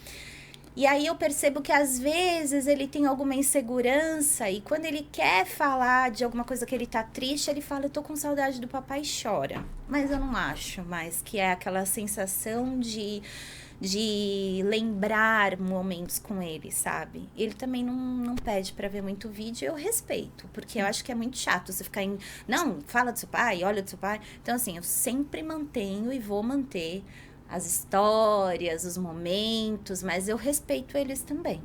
E aí eu percebo que às vezes ele tem alguma insegurança e quando ele quer falar de alguma coisa que ele tá triste, ele fala, eu tô com saudade do papai e chora. Mas eu não acho mais que é aquela sensação de lembrar momentos com ele, sabe? Ele também não pede pra ver muito vídeo, eu respeito, porque eu acho que é muito chato você ficar não, fala do seu pai, olha do seu pai. Então assim, eu sempre mantenho e vou manter as histórias, os momentos, mas eu respeito eles também.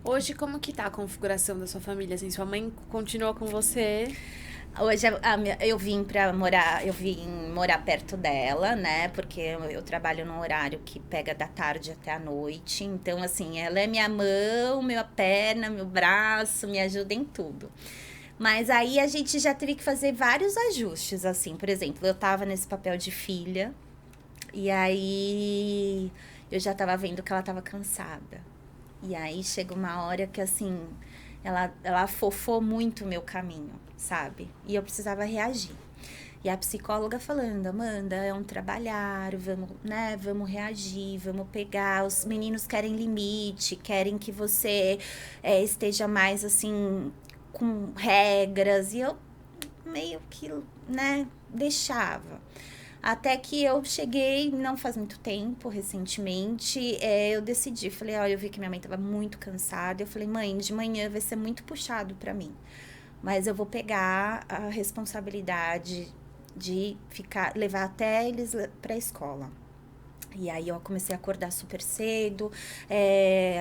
Hoje, como que tá a configuração da sua família? Assim, sua mãe continua com você? Hoje eu vim morar perto dela, né? Porque eu trabalho num horário que pega da tarde até a noite. Então, assim, ela é minha mão, minha perna, meu braço, me ajuda em tudo. Mas aí a gente já teve que fazer vários ajustes, assim. Por exemplo, eu tava nesse papel de filha. E aí eu já tava vendo que ela tava cansada. E aí chega uma hora que, assim, ela afofou muito o meu caminho, sabe? E eu precisava reagir. E a psicóloga falando, Amanda, é um trabalhar, vamos reagir, vamos pegar. Os meninos querem limite, querem que você esteja mais, assim, com regras. E eu meio que, deixava. Até que eu cheguei, não faz muito tempo, recentemente, eu decidi, falei, eu vi que minha mãe estava muito cansada, eu falei, mãe, de manhã vai ser muito puxado para mim, mas eu vou pegar a responsabilidade de levar até eles para a escola. E aí eu comecei a acordar super cedo,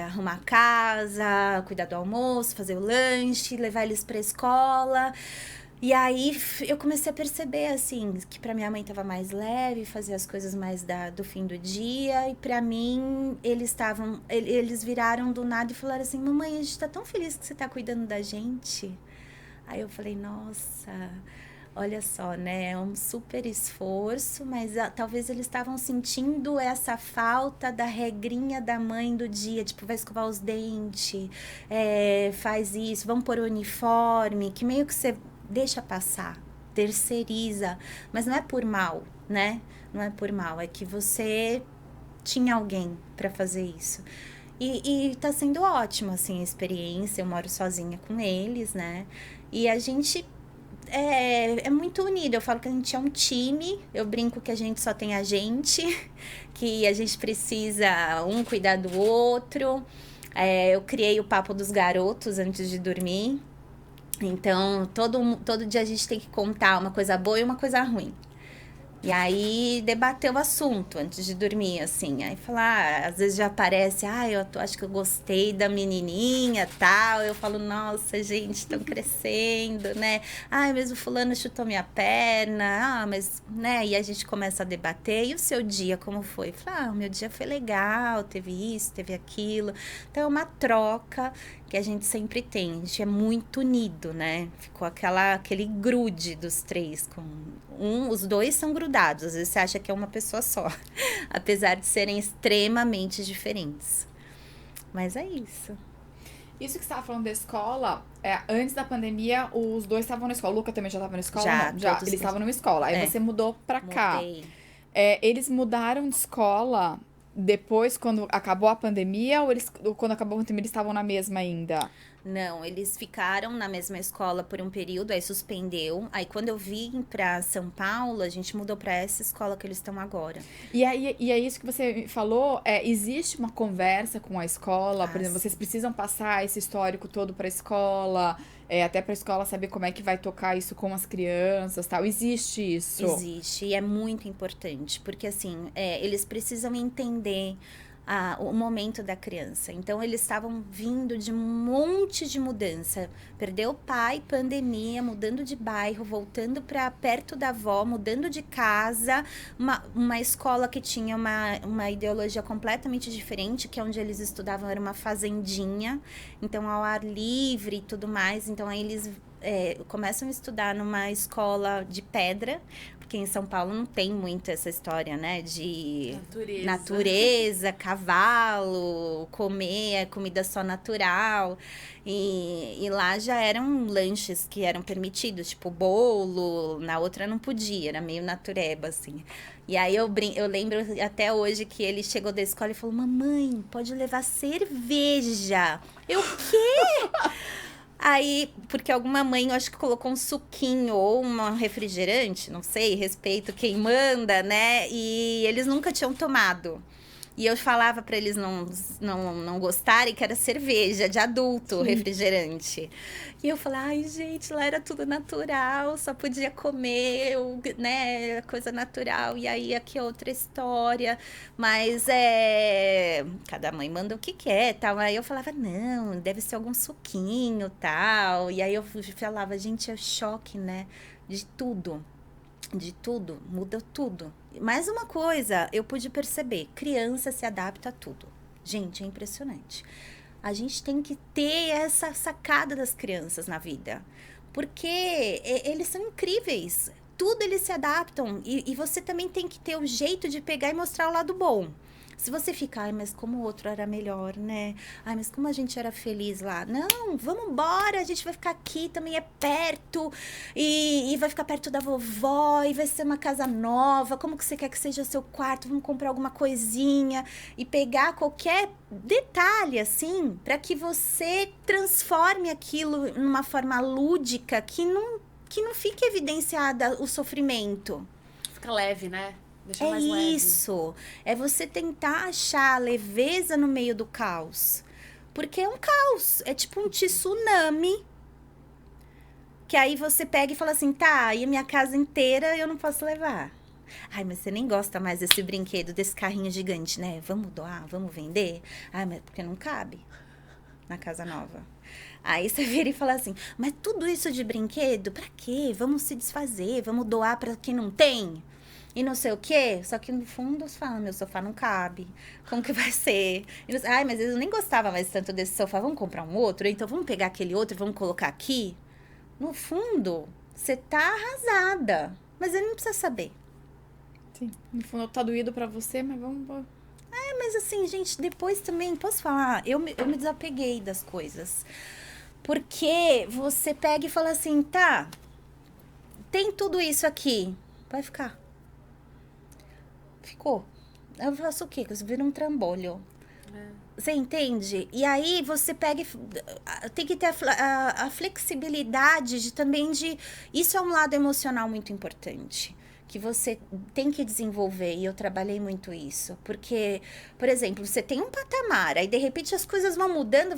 arrumar a casa, cuidar do almoço, fazer o lanche, levar eles para a escola. E aí eu comecei a perceber, assim, que pra minha mãe tava mais leve, fazer as coisas mais do fim do dia. E pra mim, eles viraram do nada e falaram assim, mamãe, a gente tá tão feliz que você tá cuidando da gente. Aí eu falei, nossa, olha só, né, é um super esforço, mas talvez eles estavam sentindo essa falta da regrinha da mãe do dia, tipo, vai escovar os dentes, faz isso, vamos pôr o uniforme, que meio que você deixa passar, terceiriza, mas não é por mal, né? Não é por mal, é que você tinha alguém para fazer isso. E tá sendo ótimo, assim, a experiência, eu moro sozinha com eles, né? E a gente é muito unido, eu falo que a gente é um time, eu brinco que a gente só tem a gente, que a gente precisa um cuidar do outro. Eu criei o papo dos garotos antes de dormir. Então, todo dia a gente tem que contar uma coisa boa e uma coisa ruim. E aí, debater o assunto antes de dormir, assim. Aí falar, às vezes já aparece, acho que eu gostei da menininha, tal. Eu falo, nossa, gente, estão crescendo, né? Mas o fulano chutou minha perna. Mas, né? E a gente começa a debater. E o seu dia, como foi? Eu falo, o meu dia foi legal, teve isso, teve aquilo. Então, é uma troca que a gente sempre tem. A gente é muito unido, né? Ficou aquele grude dos três. Os dois são grudados. Às vezes você acha que é uma pessoa só. Apesar de serem extremamente diferentes. Mas é isso. Isso que você estava falando da escola, antes da pandemia, os dois estavam na escola. O Luca também já estava na escola? Já, Não, já. todos Eles estavam numa escola. Aí você mudou pra cá. Mudei. Eles mudaram de escola depois, quando acabou a pandemia, ou quando acabou a pandemia eles estavam na mesma ainda? Não, eles ficaram na mesma escola por um período, aí suspendeu. Aí quando eu vim pra São Paulo, a gente mudou pra essa escola que eles estão agora. E é isso que você falou, existe uma conversa com a escola, por Ah, exemplo, sim. vocês precisam passar esse histórico todo para a escola, até para a escola saber como é que vai tocar isso com as crianças, tal. Existe isso? Existe, e é muito importante, porque assim, eles precisam entender o momento da criança. Então, eles estavam vindo de um monte de mudança. Perdeu o pai, pandemia, mudando de bairro, voltando para perto da avó, mudando de casa, uma escola que tinha uma ideologia completamente diferente, que é onde eles estudavam era uma fazendinha, então ao ar livre e tudo mais. Então, aí eles começam a estudar numa escola de pedra, porque em São Paulo não tem muito essa história, né, de natureza, cavalo, comer comida só natural. E lá já eram lanches que eram permitidos, tipo bolo, na outra não podia, era meio natureba, assim. E aí eu lembro até hoje que ele chegou da escola e falou: mamãe, pode levar cerveja. Eu, o quê? Aí, porque alguma mãe, eu acho que colocou um suquinho ou um refrigerante, não sei, respeito quem manda, né? E eles nunca tinham tomado. E eu falava para eles não gostarem que era cerveja de adulto, refrigerante. E eu falava, ai, gente, lá era tudo natural, só podia comer, né, coisa natural. E aí, aqui é outra história. Mas cada mãe manda o que quer, tal. Aí eu falava, não, deve ser algum suquinho, tal. E aí eu falava, gente, é choque, né, de tudo. De tudo, muda tudo. Mais uma coisa, eu pude perceber, criança se adapta a tudo. Gente, é impressionante. A gente tem que ter essa sacada das crianças na vida, porque eles são incríveis. Tudo eles se adaptam e você também tem que ter o jeito de pegar e mostrar o lado bom. Se você ficar, ai, mas como o outro era melhor, né? Ai, mas como a gente era feliz lá. Não, vamos embora, a gente vai ficar aqui, também é perto. E vai ficar perto da vovó, e vai ser uma casa nova. Como que você quer que seja o seu quarto? Vamos comprar alguma coisinha. E pegar qualquer detalhe, assim, para que você transforme aquilo numa forma lúdica que não fique evidenciada o sofrimento. Fica leve, né? Deixa É mais leve. isso. É você tentar achar a leveza no meio do caos. Porque é um caos. É tipo um tsunami. Que aí você pega e fala assim, tá, e a minha casa inteira eu não posso levar. Ai, mas você nem gosta mais desse brinquedo, desse carrinho gigante, né? Vamos doar, vamos vender? Ai, mas porque não cabe na casa nova. Aí você vira e fala assim, mas tudo isso de brinquedo, pra quê? Vamos se desfazer, vamos doar pra quem não tem? E não sei o quê, só que no fundo você fala, meu sofá não cabe, como que vai ser? Ai, mas eu nem gostava mais tanto desse sofá, vamos comprar um outro? Então vamos pegar aquele outro e vamos colocar aqui? No fundo, você tá arrasada, mas ele não precisa saber. Sim. No fundo tá doído pra você, mas vamos... Mas assim, gente, depois também, posso falar? Eu me desapeguei das coisas. Porque você pega e fala assim, tá, tem tudo isso aqui, vai ficar. Ficou. Eu faço o quê? Você vira um trambolho. Você entende? E aí você pega e tem que ter a flexibilidade de também de... Isso é um lado emocional muito importante. Que você tem que desenvolver, e eu trabalhei muito isso. Porque, por exemplo, você tem um patamar, aí de repente as coisas vão mudando,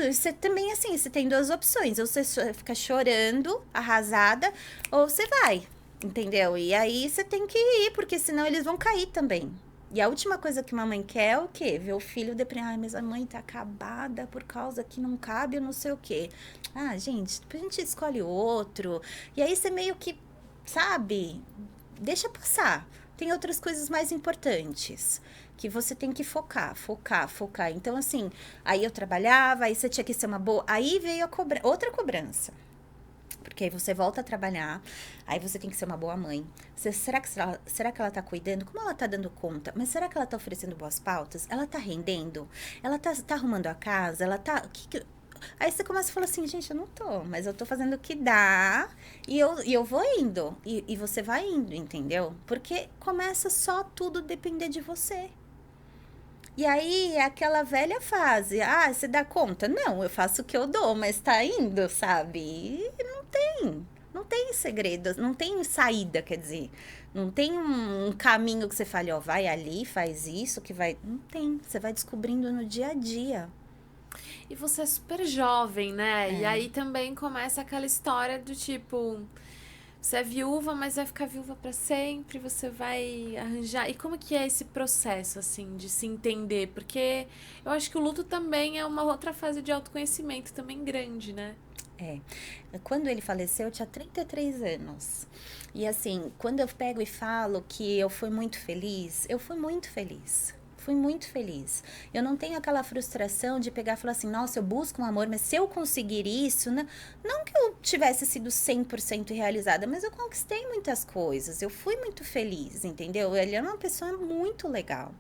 e você também, assim, você tem duas opções. Ou você fica chorando, arrasada, ou você vai, entendeu? E aí você tem que ir, porque senão eles vão cair também. E a última coisa que uma mãe quer é o quê? Ver o filho deprimido. Ai, mas a mãe tá acabada por causa que não cabe, eu não sei o quê. Ah, gente, depois a gente escolhe outro. E aí você meio que, sabe, deixa passar. Tem outras coisas mais importantes que você tem que focar. Então, assim, aí eu trabalhava, aí você tinha que ser uma boa... Aí veio outra cobrança. Porque aí você volta a trabalhar, aí você tem que ser uma boa mãe. Será que ela tá cuidando? Como ela tá dando conta? Mas será que ela tá oferecendo boas pautas? Ela tá rendendo? Ela tá arrumando a casa? Ela tá... Aí você começa a falar assim, gente, eu não tô, mas eu tô fazendo o que dá e eu vou indo. E você vai indo, entendeu? Porque começa só tudo depender de você. E aí é aquela velha fase, você dá conta? Não, eu faço o que eu dou, mas tá indo, sabe? E não tem segredo, não tem saída, quer dizer, não tem um caminho que você fale, ó, vai ali, faz isso, que vai... Não tem, você vai descobrindo no dia a dia. E você é super jovem, né? E aí também começa aquela história do tipo... Você é viúva, mas vai ficar viúva pra sempre, você vai arranjar... E como que é esse processo, assim, de se entender? Porque eu acho que o luto também é uma outra fase de autoconhecimento também grande, né? Quando ele faleceu, eu tinha 33 anos. E assim, quando eu pego e falo que eu fui muito feliz, eu fui muito feliz. Fui muito feliz. Eu não tenho aquela frustração de pegar e falar assim, nossa, eu busco um amor, mas se eu conseguir isso, né? Não que eu tivesse sido 100% realizada, mas eu conquistei muitas coisas. Eu fui muito feliz, entendeu? Ele é uma pessoa muito legal.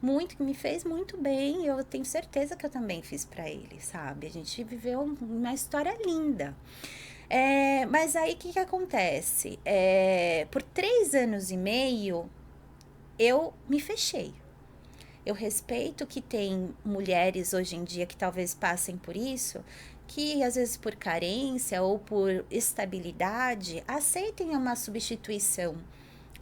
Muito, que me fez muito bem. Eu tenho certeza que eu também fiz pra ele, sabe? A gente viveu uma história linda. Mas aí, o que acontece? Por 3 anos e meio, eu me fechei. Eu respeito que tem mulheres hoje em dia que talvez passem por isso, que às vezes por carência ou por estabilidade, aceitem uma substituição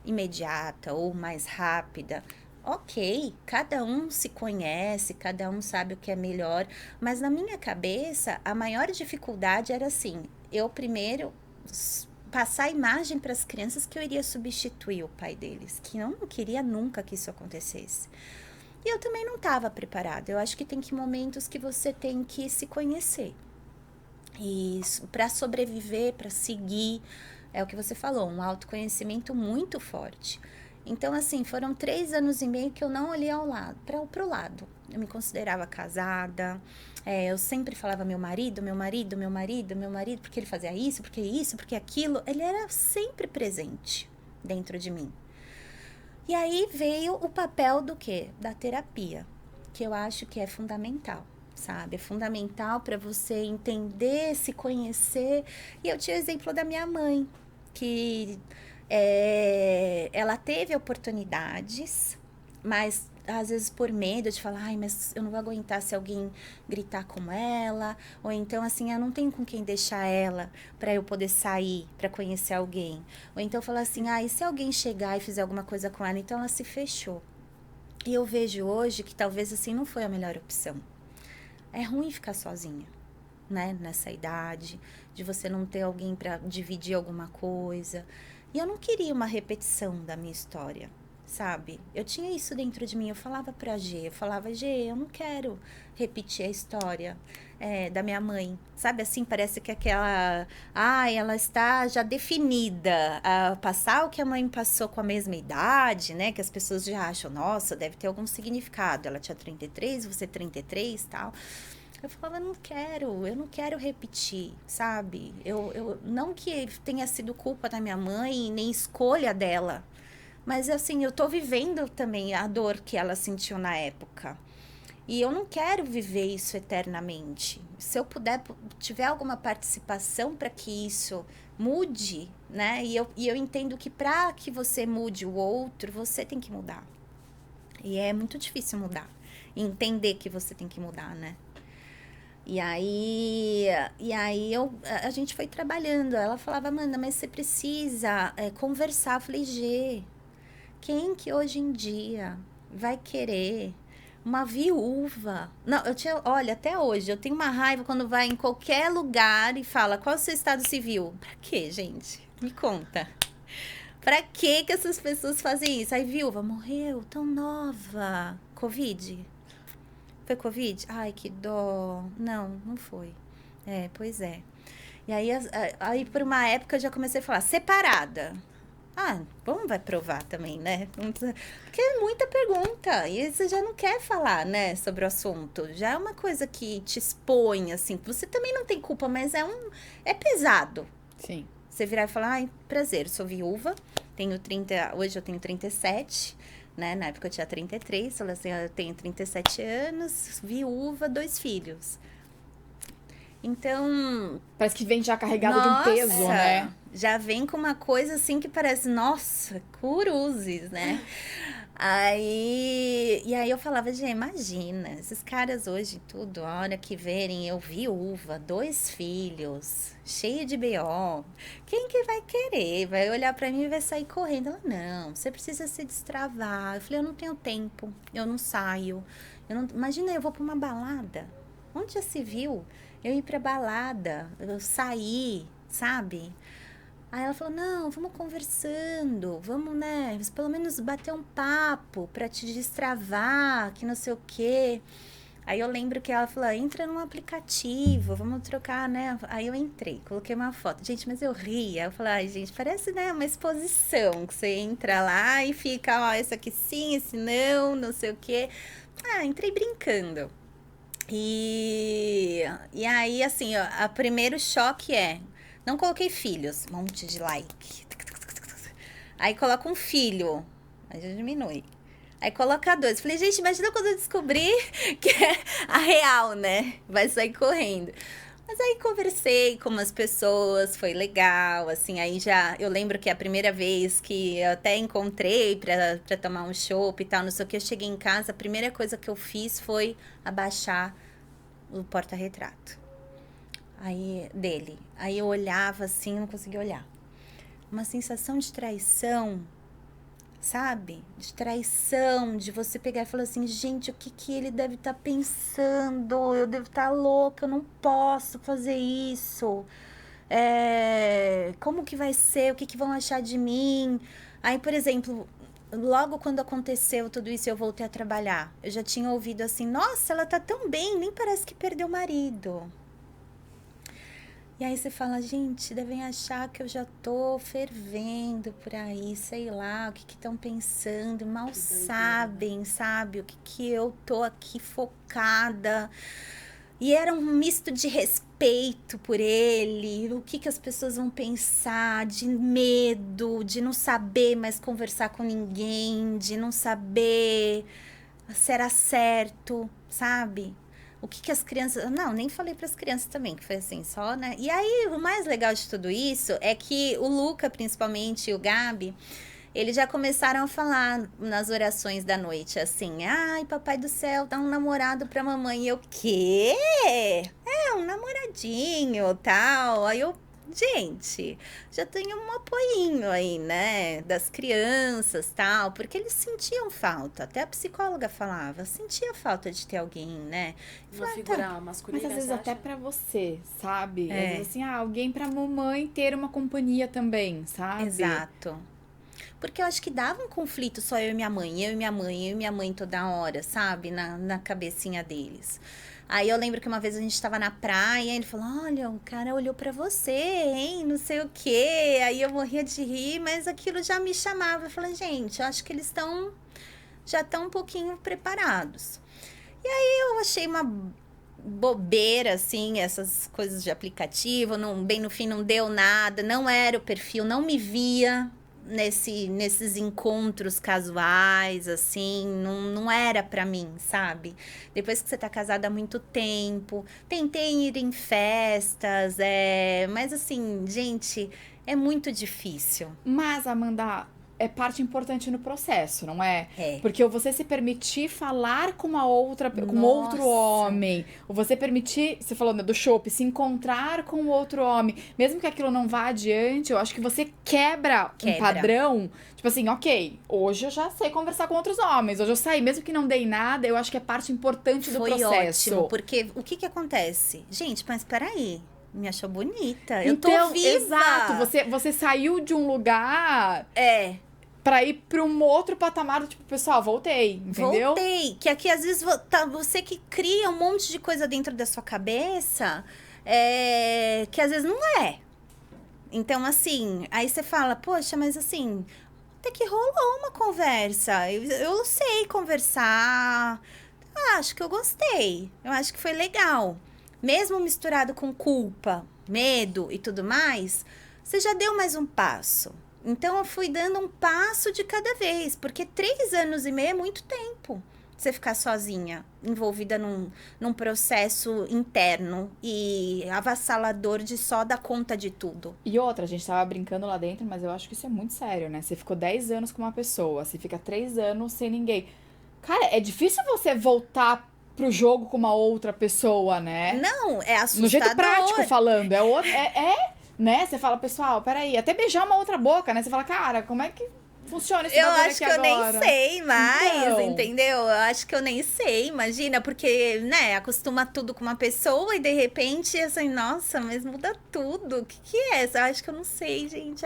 imediata ou mais rápida. Ok, cada um se conhece, cada um sabe o que é melhor, mas na minha cabeça a maior dificuldade era assim, eu primeiro passar a imagem para as crianças que eu iria substituir o pai deles, que eu não queria nunca que isso acontecesse. E eu também não estava preparada. Eu acho que tem momentos que você tem que se conhecer. E para sobreviver, para seguir, é o que você falou, um autoconhecimento muito forte. Então, assim, foram 3 anos e meio que eu não olhei para o lado. Eu me considerava casada, eu sempre falava meu marido, porque ele fazia isso, porque aquilo. Ele era sempre presente dentro de mim. E aí veio o papel do quê? Da terapia, que eu acho que é fundamental, sabe? É fundamental para você entender, se conhecer. E eu tinha o exemplo da minha mãe, que ela teve oportunidades, mas às vezes por medo de falar, mas eu não vou aguentar se alguém gritar com ela, ou então assim, eu não tenho com quem deixar ela para eu poder sair, para conhecer alguém. Ou então falar assim, e se alguém chegar e fizer alguma coisa com ela, então ela se fechou. E eu vejo hoje que talvez assim não foi a melhor opção. É ruim ficar sozinha, né, nessa idade, de você não ter alguém para dividir alguma coisa. E eu não queria uma repetição da minha história. Sabe? Eu tinha isso dentro de mim, eu falava pra G, eu não quero repetir a história da minha mãe, sabe? Assim, parece que aquela, ela está já definida a passar o que a mãe passou com a mesma idade, né? Que as pessoas já acham, nossa, deve ter algum significado, ela tinha 33, você 33 e tal. Eu falava, eu não quero repetir, sabe? Eu não que tenha sido culpa da minha mãe, nem escolha dela, mas, assim, eu tô vivendo também a dor que ela sentiu na época. E eu não quero viver isso eternamente. Se eu puder, tiver alguma participação para que isso mude, né? E eu entendo que para que você mude o outro, você tem que mudar. E é muito difícil mudar. E entender que você tem que mudar, né? E aí a gente foi trabalhando. Ela falava, Amanda, mas você precisa conversar. Eu falei, Gê, quem que hoje em dia vai querer uma viúva? Não, olha, até hoje, eu tenho uma raiva quando vai em qualquer lugar e fala, qual é o seu estado civil? Pra quê, gente? Me conta. Pra que essas pessoas fazem isso? Aí, viúva, morreu, tão nova. Covid? Foi Covid? Ai, que dó. Não foi. Pois é. E aí por uma época, eu já comecei a falar, separada. Vamos vai provar também, né? Porque é muita pergunta. E você já não quer falar, né, sobre o assunto. Já é uma coisa que te expõe, assim. Você também não tem culpa, mas é pesado. Sim. Você virar e falar, prazer, eu sou viúva, hoje eu tenho 37, né? Na época eu tinha 33, eu tenho 37 anos, viúva, 2 filhos. Então, Parece que vem já carregado de um peso, nossa, né? já vem com uma coisa assim que parece, nossa, cruzes, né? E aí eu falava, gente, imagina, esses caras hoje tudo, a hora que verem eu viúva, 2 filhos, cheia de BO, quem que vai querer? Vai olhar pra mim e vai sair correndo. Ela, não, você precisa se destravar. Eu falei, eu não tenho tempo, eu não saio. Imagina, eu vou pra uma balada. Onde já se viu? Eu ir pra balada, eu sair, sabe? Aí ela falou, não, vamos conversando, vamos, né, pelo menos bater um papo pra te destravar, que não sei o quê. Aí eu lembro que ela falou, entra num aplicativo, vamos trocar, né? Aí eu entrei, coloquei uma foto. Gente, mas eu ria. Eu falei, ai, gente, parece, né, uma exposição, que você entra lá e fica, ó, esse aqui sim, esse não, não sei o quê. Ah, entrei brincando. E aí, assim, ó, o primeiro choque não coloquei filhos, um monte de like. Aí coloca um filho, aí já diminui. Aí coloca 2. Falei, gente, imagina quando eu descobrir que é a real, né? Vai sair correndo. Mas aí conversei com umas pessoas, foi legal, assim, aí já, eu lembro que a primeira vez que eu até encontrei pra tomar um chopp e tal, não sei o que, eu cheguei em casa, a primeira coisa que eu fiz foi abaixar o porta-retrato. Aí, dele. Aí eu olhava assim, não conseguia olhar. Uma sensação de traição, sabe? De traição, de você pegar e falar assim, gente, o que ele deve estar pensando? Eu devo estar louca, eu não posso fazer isso. Como que vai ser? O que vão achar de mim? Aí, por exemplo, logo quando aconteceu tudo isso, eu voltei a trabalhar. Eu já tinha ouvido assim, nossa, ela tá tão bem, nem parece que perdeu o marido. E aí você fala, gente, devem achar que eu já tô fervendo por aí, sei lá, o que estão pensando, mal sabem, sabe, o que eu tô aqui focada. E era um misto de respeito por ele, o que as pessoas vão pensar, de medo, de não saber mais conversar com ninguém, de não saber se era certo, sabe? O que as crianças... Não, nem falei para as crianças também, que foi assim, só, né? E aí, o mais legal de tudo isso é que o Luca, principalmente, e o Gabi, eles já começaram a falar nas orações da noite, assim, ai, papai do céu, dá um namorado pra mamãe. E eu, quê? Um namoradinho, tal. Aí eu, gente, já tenho um apoinho aí, né, das crianças, tal, porque eles sentiam falta, até a psicóloga falava, sentia falta de ter alguém, né? Uma figura masculina, Mas às vezes você até acha? pra você, sabe? É. Às vezes assim, alguém pra mamãe ter uma companhia também, sabe? Exato. Porque eu acho que dava um conflito só eu e minha mãe, eu e minha mãe, eu e minha mãe toda hora, sabe? Na cabecinha deles. Aí eu lembro que uma vez a gente tava na praia, ele falou, olha, o cara olhou pra você, hein, não sei o quê. Aí eu morria de rir, mas aquilo já me chamava. Eu falei, gente, eu acho que eles já estão um pouquinho preparados. E aí eu achei uma bobeira, assim, essas coisas de aplicativo, bem no fim não deu nada, não era o perfil, não me via nesses encontros casuais, assim, não era pra mim, sabe? Depois que você tá casada há muito tempo, tentei ir em festas, mas assim, gente, é muito difícil. Mas, Amanda, é parte importante no processo, não é? É. Porque você se permitir falar com uma outra, com Nossa. outro homem, ou você permitir, você falou, né, do chopp, se encontrar com outro homem, mesmo que aquilo não vá adiante, eu acho que você quebra um padrão. Tipo assim, ok, hoje eu já sei conversar com outros homens, hoje eu saí, mesmo que não dei nada, eu acho que é parte importante do processo. Foi ótimo, porque o que acontece? Gente, mas peraí, me achou bonita, eu tô Então, viva. exato, você saiu de um lugar pra ir pra um outro patamar, tipo, pessoal, voltei, entendeu? Voltei, que aqui às vezes você que cria um monte de coisa dentro da sua cabeça, que às vezes não é. Então, assim, aí você fala, poxa, mas assim, até que rolou uma conversa, eu sei conversar, acho que eu gostei, eu acho que foi legal. Mesmo misturado com culpa, medo e tudo mais, você já deu mais um passo. Então, eu fui dando um passo de cada vez, porque 3 anos e meio é muito tempo. você ficar sozinha, envolvida num processo interno e avassalador de só dar conta de tudo. E outra, a gente tava brincando lá dentro, mas eu acho que isso é muito sério, né? Você ficou 10 anos com uma pessoa, você fica 3 anos sem ninguém. Cara, é difícil você voltar pro jogo com uma outra pessoa, né? Não, é assustador. No jeito prático falando. Né? Você fala, pessoal, peraí, até beijar uma outra boca, né? Você fala, cara, como é que funciona esse Eu bagulho acho aqui que eu agora? nem sei mais, Então. entendeu? Eu acho que eu nem sei, imagina, porque, né, acostuma tudo com uma pessoa e de repente, assim, nossa, mas muda tudo. O que é? Eu acho que eu não sei, gente.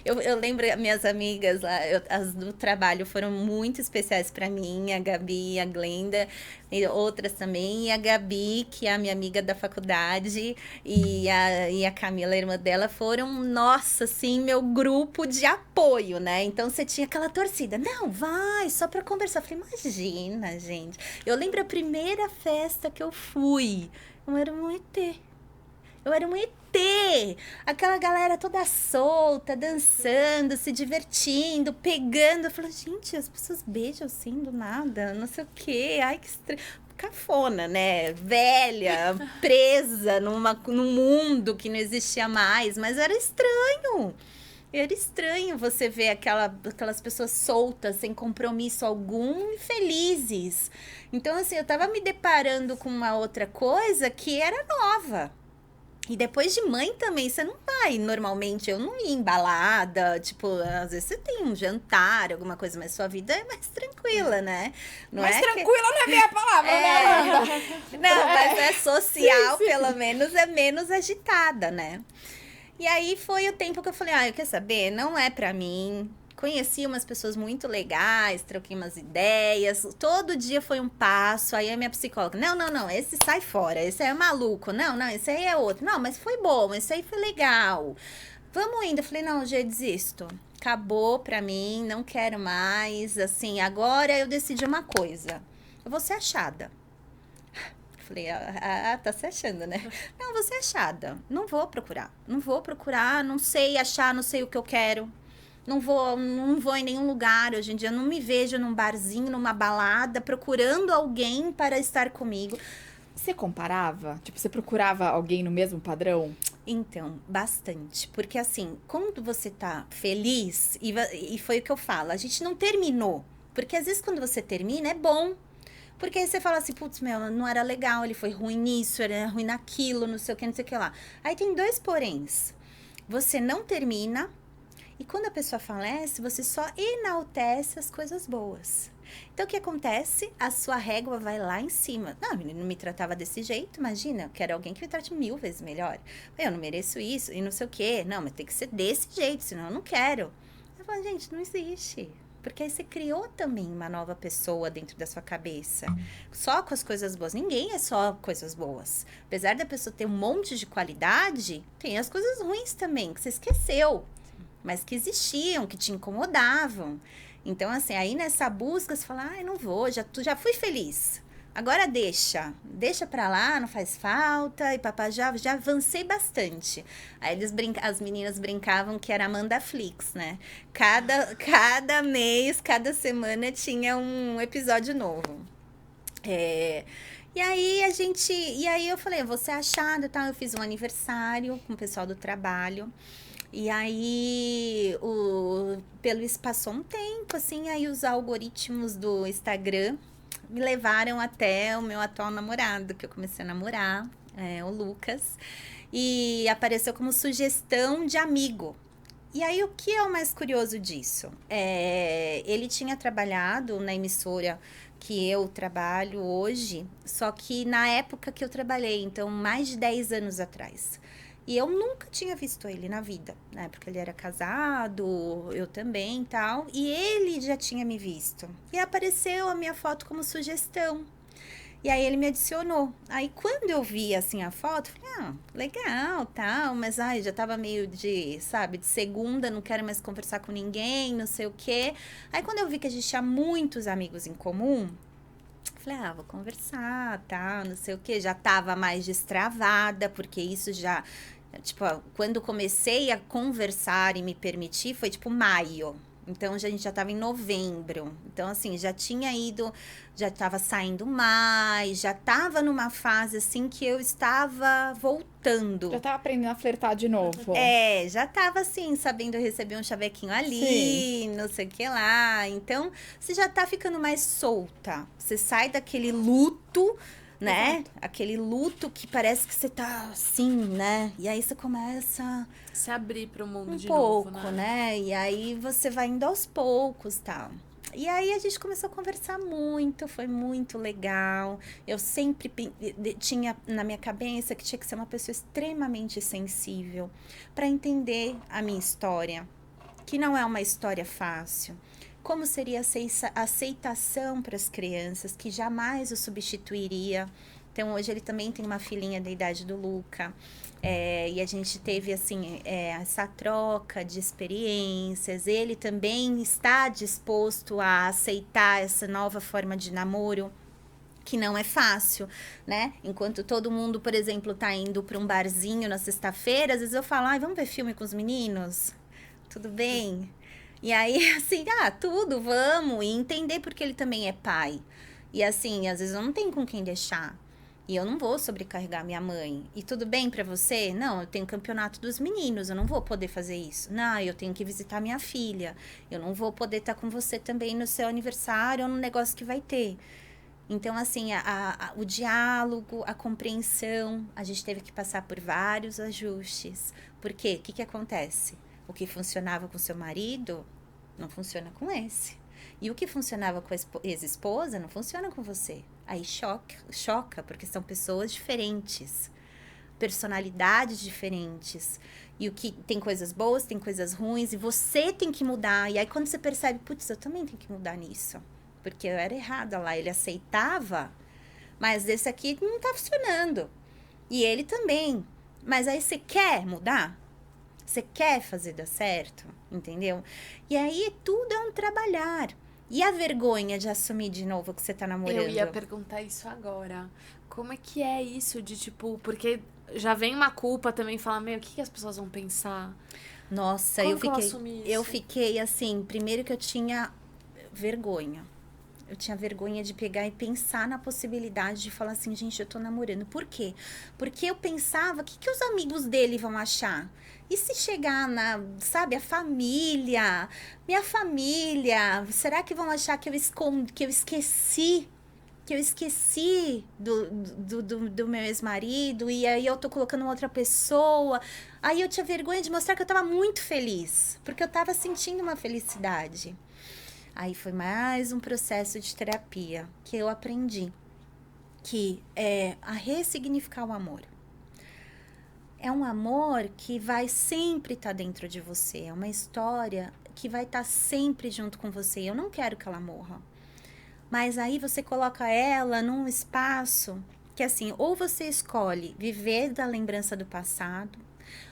Eu lembro, minhas amigas lá, as do trabalho foram muito especiais pra mim, a Gabi, a Glenda, e outras também, e a Gabi, que é a minha amiga da faculdade, e a Camila, a irmã dela, foram, nossa, assim, meu grupo de apoio, né? Então, você tinha aquela torcida, não, vai, só pra conversar. Eu falei, imagina, gente. Eu lembro a primeira festa que eu fui, eu era um ET. Eu era um ET. Aquela galera toda solta, dançando, se divertindo, pegando. Eu falei, gente, as pessoas beijam assim do nada, não sei o quê. Ai, que estranho. Cafona, né? Velha, presa num mundo que não existia mais. Mas era estranho. Era estranho você ver aquelas pessoas soltas, sem compromisso algum e felizes. Então, assim, eu tava me deparando com uma outra coisa que era nova. E depois de mãe também, você não vai, normalmente, eu não ia embalada, tipo, às vezes você tem um jantar, alguma coisa, mas sua vida é mais tranquila, né? Não Mas é tranquila não é minha palavra, né, Amanda? Não, mas é social, Sim. pelo menos, é menos agitada, né? E aí foi o tempo que eu falei, quer saber? Não é pra mim. Conheci umas pessoas muito legais, troquei umas ideias. Todo dia foi um passo. Aí a minha psicóloga, não, esse sai fora, esse aí é maluco. Não, esse aí é outro. Não, mas foi bom, esse aí foi legal. Vamos indo. Eu falei, não, já desisto. Acabou pra mim, não quero mais. Assim, agora eu decidi uma coisa. Eu vou ser achada. Falei, tá se achando, né? Não, vou ser achada. Não vou procurar, não sei achar, não sei o que eu quero. Não vou em nenhum lugar. Hoje em dia, eu não me vejo num barzinho, numa balada, procurando alguém para estar comigo. Você comparava? Tipo, você procurava alguém no mesmo padrão? Então, bastante. Porque assim, quando você tá feliz, e foi o que eu falo, a gente não terminou. Porque às vezes quando você termina, é bom. Porque aí você fala assim, putz, não era legal, ele foi ruim nisso, era ruim naquilo, não sei o que lá. Aí tem 2 poréns. Você não termina, e quando a pessoa falece, você só enaltece as coisas boas. Então, o que acontece? A sua régua vai lá em cima. Não, ele não me tratava desse jeito, imagina, eu quero alguém que me trate 1000 vezes melhor. Eu não mereço isso, e não sei o quê. Não, mas tem que ser desse jeito, senão eu não quero. Eu falo, gente, não existe. Porque aí você criou também uma nova pessoa dentro da sua cabeça. Só com as coisas boas. Ninguém é só coisas boas. Apesar da pessoa ter um monte de qualidade, tem as coisas ruins também, que você esqueceu. Mas que existiam, que te incomodavam. Então, assim, aí nessa busca, você fala, não vou, já fui feliz. Agora deixa pra lá, não faz falta, e papai já avancei bastante. Aí as meninas brincavam que era Amanda Flix, né? Cada mês, cada semana tinha um episódio novo. E aí eu falei, vou ser achada, tá? Eu fiz um aniversário com o pessoal do trabalho. E aí, passou um tempo, assim, aí os algoritmos do Instagram me levaram até o meu atual namorado, que eu comecei a namorar, o Lucas, e apareceu como sugestão de amigo. E aí, o que é o mais curioso disso? Ele tinha trabalhado na emissora que eu trabalho hoje, só que na época que eu trabalhei, então mais de 10 anos atrás. E eu nunca tinha visto ele na vida, né? Porque ele era casado, eu também e tal. E ele já tinha me visto. E apareceu a minha foto como sugestão. E aí ele me adicionou. Aí quando eu vi, assim, a foto, falei, legal, tal. Mas, já tava meio de segunda, não quero mais conversar com ninguém, não sei o quê. Aí quando eu vi que a gente tinha muitos amigos em comum, falei, vou conversar, tal, não sei o quê. Já tava mais destravada, porque isso já... Tipo, quando comecei a conversar e me permitir, foi tipo maio. Então, a gente já estava em novembro. Então, assim, já tinha ido, já estava saindo mais, já estava numa fase, assim, que eu estava voltando. Já tava aprendendo a flertar de novo. Já estava, assim, sabendo receber um chavequinho ali, não sei o que lá. Então, você já tá ficando mais solta. Você sai daquele luto, né? Exato. Aquele luto que parece que você tá assim, né? E aí você começa Se abrir pro mundo um de pouco, novo, né? E aí você vai indo aos poucos, tal. E aí a gente começou a conversar muito, foi muito legal. Eu sempre tinha na minha cabeça que tinha que ser uma pessoa extremamente sensível para entender a minha história, que não é uma história fácil. Como seria a aceitação para as crianças, que jamais o substituiria. Então, hoje ele também tem uma filhinha da idade do Luca. E a gente teve, assim, essa troca de experiências. Ele também está disposto a aceitar essa nova forma de namoro, que não é fácil, né? Enquanto todo mundo, por exemplo, tá indo para um barzinho na sexta-feira, às vezes eu falo, vamos ver filme com os meninos? Tudo bem? E aí, assim, tudo, vamos. E entender porque ele também é pai. E assim, às vezes eu não tenho com quem deixar. E eu não vou sobrecarregar minha mãe. E tudo bem pra você? Não, eu tenho campeonato dos meninos, eu não vou poder fazer isso. Não, eu tenho que visitar minha filha. Eu não vou poder estar com você também no seu aniversário ou no negócio que vai ter. Então, assim, o diálogo, a compreensão, a gente teve que passar por vários ajustes. Por quê? O que acontece? O que funcionava com seu marido não funciona com esse. E o que funcionava com a ex-esposa não funciona com você. Aí choca, porque são pessoas diferentes, personalidades diferentes. E o que tem coisas boas, tem coisas ruins, e você tem que mudar. E aí quando você percebe, putz, eu também tenho que mudar nisso. Porque eu era errada lá, ele aceitava, mas esse aqui não tá funcionando. E ele também. Mas aí você quer mudar? Você quer fazer dar certo, entendeu? E aí tudo é um trabalhar. E a vergonha de assumir de novo que você tá namorando? Eu ia perguntar isso agora. Como é que é isso de, tipo... Porque já vem uma culpa também, falar, o que as pessoas vão pensar? Nossa, Como que eu assumi eu isso? fiquei assim, primeiro que eu tinha vergonha. Eu tinha vergonha de pegar e pensar na possibilidade de falar assim, gente, eu tô namorando. Por quê? Porque eu pensava, o que os amigos dele vão achar? E se chegar sabe, a família, minha família, será que vão achar que eu esqueci do meu ex-marido e aí eu tô colocando uma outra pessoa? Aí eu tinha vergonha de mostrar que eu tava muito feliz, porque eu tava sentindo uma felicidade. Aí foi mais um processo de terapia que eu aprendi, que é a ressignificar o amor. É um amor que vai sempre estar dentro de você, é uma história que vai estar sempre junto com você. Eu não quero que ela morra. Mas aí você coloca ela num espaço que assim, ou você escolhe viver da lembrança do passado,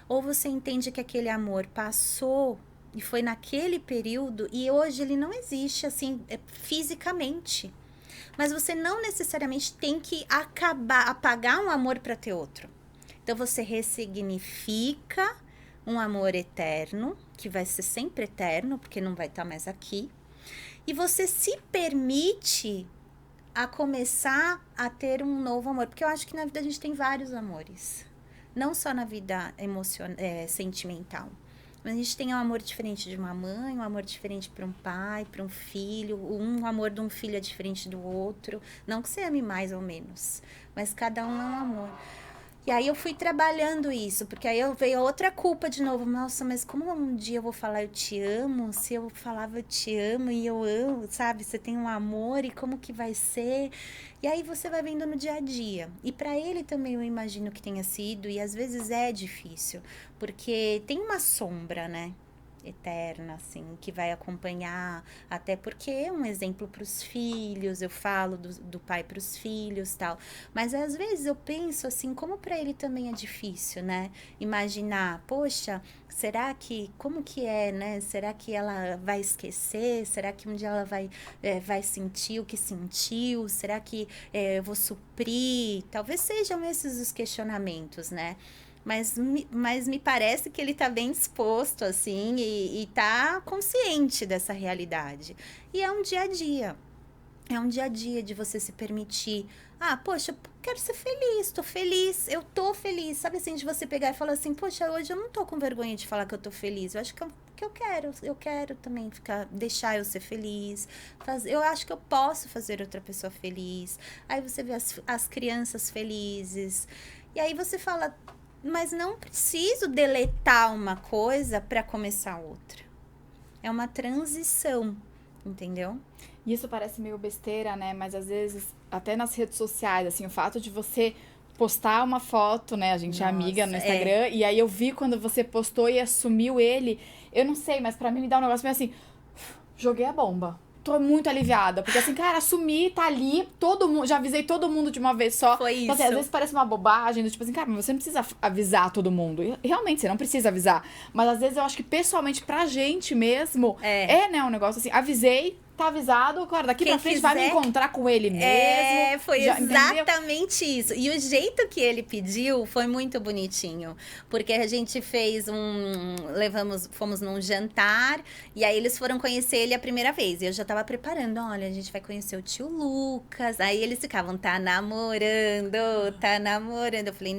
ou você entende que aquele amor passou e foi naquele período e hoje ele não existe assim fisicamente. Mas você não necessariamente tem que apagar um amor para ter outro. Então você ressignifica um amor eterno, que vai ser sempre eterno, porque não vai estar mais aqui. E você se permite a começar a ter um novo amor. Porque eu acho que na vida a gente tem vários amores. Não só na vida sentimental. Mas a gente tem um amor diferente de uma mãe, um amor diferente para um pai, para um filho. Um amor de um filho é diferente do outro. Não que você ame mais ou menos, mas cada um é um amor. E aí eu fui trabalhando isso, porque aí veio outra culpa de novo. Nossa, mas como um dia eu vou falar eu te amo? Se eu falava eu te amo e eu amo, sabe? Você tem um amor e como que vai ser? E aí você vai vendo no dia a dia. E para ele também eu imagino que tenha sido, e às vezes é difícil, porque tem uma sombra, né? Eterna, assim, que vai acompanhar, até porque é um exemplo para os filhos, eu falo do pai para os filhos, tal, mas às vezes eu penso assim, como para ele também é difícil, né, imaginar, poxa, será que, como que é, né, será que ela vai esquecer, será que um dia ela vai sentir o que sentiu, será que eu vou suprir, talvez sejam esses os questionamentos, né. mas me parece que ele tá bem disposto, assim, e tá consciente dessa realidade. E é um dia a dia. É um dia a dia de você se permitir. Ah, poxa, quero ser feliz, eu tô feliz. Sabe assim, de você pegar e falar assim, poxa, hoje eu não tô com vergonha de falar que eu tô feliz. Eu acho que eu quero também deixar eu ser feliz. Eu acho que eu posso fazer outra pessoa feliz. Aí você vê as crianças felizes. E aí você fala, mas não preciso deletar uma coisa para começar outra. É uma transição, entendeu? E isso parece meio besteira, né? Mas às vezes, até nas redes sociais, assim, o fato de você postar uma foto, né? A gente é amiga no Instagram, e aí eu vi quando você postou e assumiu ele. Eu não sei, mas pra mim me dá um negócio meio assim, joguei a bomba. Tô muito aliviada, porque assim, cara, assumi, tá ali, todo mundo, já avisei todo mundo de uma vez só. Foi Então, assim, isso. às vezes parece uma bobagem, do tipo assim, cara, mas você não precisa avisar todo mundo. E, realmente, você não precisa avisar. Mas às vezes eu acho que pessoalmente pra gente mesmo, né, um negócio assim, avisei, tá avisado, claro, daqui pra frente vai me encontrar com ele mesmo. Foi exatamente entendeu? isso. E o jeito que ele pediu foi muito bonitinho. Porque a gente fez fomos num jantar, e aí eles foram conhecer ele a primeira vez. E eu já tava preparando, olha, a gente vai conhecer o tio Lucas. Aí eles ficavam, tá namorando. Eu falei,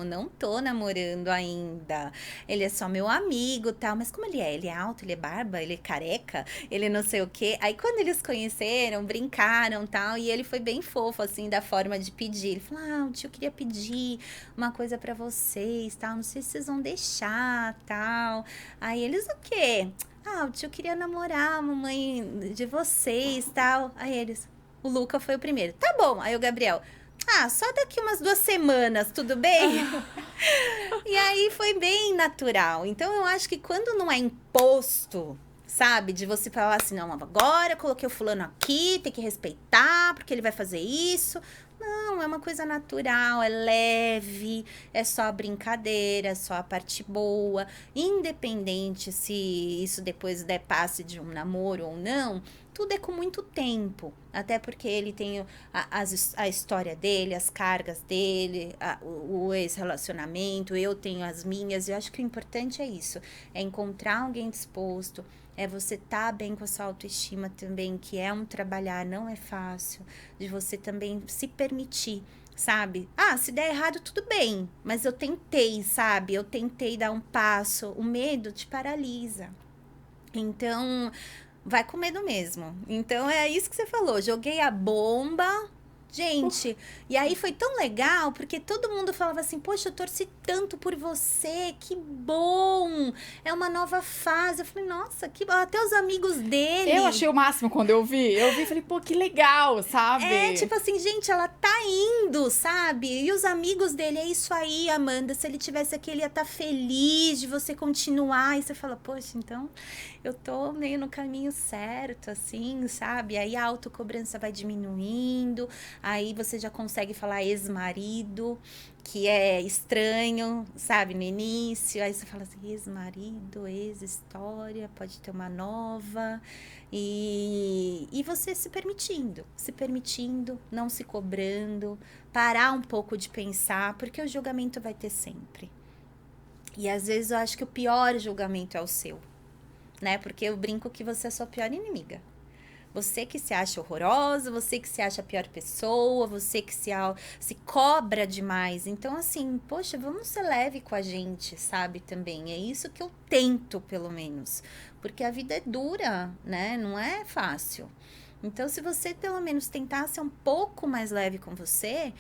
não tô namorando ainda. Ele é só meu amigo, tal. Mas como ele é? Ele é alto, ele é barba, ele é careca, ele não sei o quê. Aí quando eles conheceram, brincaram, tal, e ele foi bem fofo, assim, da forma de pedir. Ele falou, o tio queria pedir uma coisa pra vocês, tal, não sei se vocês vão deixar, tal. Aí eles, o quê? O tio queria namorar a mamãe de vocês, tal. Aí eles, o Luca foi o primeiro. Tá bom. Aí o Gabriel, só daqui umas 2 semanas, tudo bem? E aí foi bem natural. Então eu acho que quando não é imposto, sabe? De você falar assim, não, agora coloquei o fulano aqui, tem que respeitar, porque ele vai fazer isso. Não, é uma coisa natural, é leve, é só a brincadeira, é só a parte boa. Independente se isso depois der passe de um namoro ou não, tudo é com muito tempo. Até porque ele tem a história dele, as cargas dele, o ex-relacionamento, eu tenho as minhas. Eu acho que o importante é isso, é encontrar alguém disposto, é você estar bem com a sua autoestima também, que é um trabalhar, não é fácil, de você também se permitir, sabe? Se der errado, tudo bem, mas eu tentei, sabe? Eu tentei dar um passo, o medo te paralisa. Então, vai com medo mesmo. Então, é isso que você falou, joguei a bomba. Gente, e aí foi tão legal, porque todo mundo falava assim, poxa, eu torci tanto por você, que bom, é uma nova fase. Eu falei, nossa, que bom, até os amigos dele. Eu achei o máximo quando eu vi e falei, pô, que legal, sabe? Tipo assim, gente, ela tá indo, sabe? E os amigos dele, é isso aí, Amanda, se ele tivesse aqui, ele ia estar feliz de você continuar. E você fala, poxa, então eu tô meio no caminho certo, assim, sabe? Aí a autocobrança vai diminuindo. Aí você já consegue falar ex-marido, que é estranho, sabe, no início. Aí você fala assim, ex-marido, ex-história, pode ter uma nova. E você se permitindo, não se cobrando, parar um pouco de pensar, porque o julgamento vai ter sempre. E às vezes eu acho que o pior julgamento é o seu, né? Porque eu brinco que você é a sua pior inimiga. Você que se acha horrorosa, você que se acha a pior pessoa, você que se cobra demais. Então, assim, poxa, vamos ser leve com a gente, sabe, também. É isso que eu tento, pelo menos. Porque a vida é dura, né? Não é fácil. Então, se você, pelo menos, tentar ser um pouco mais leve com você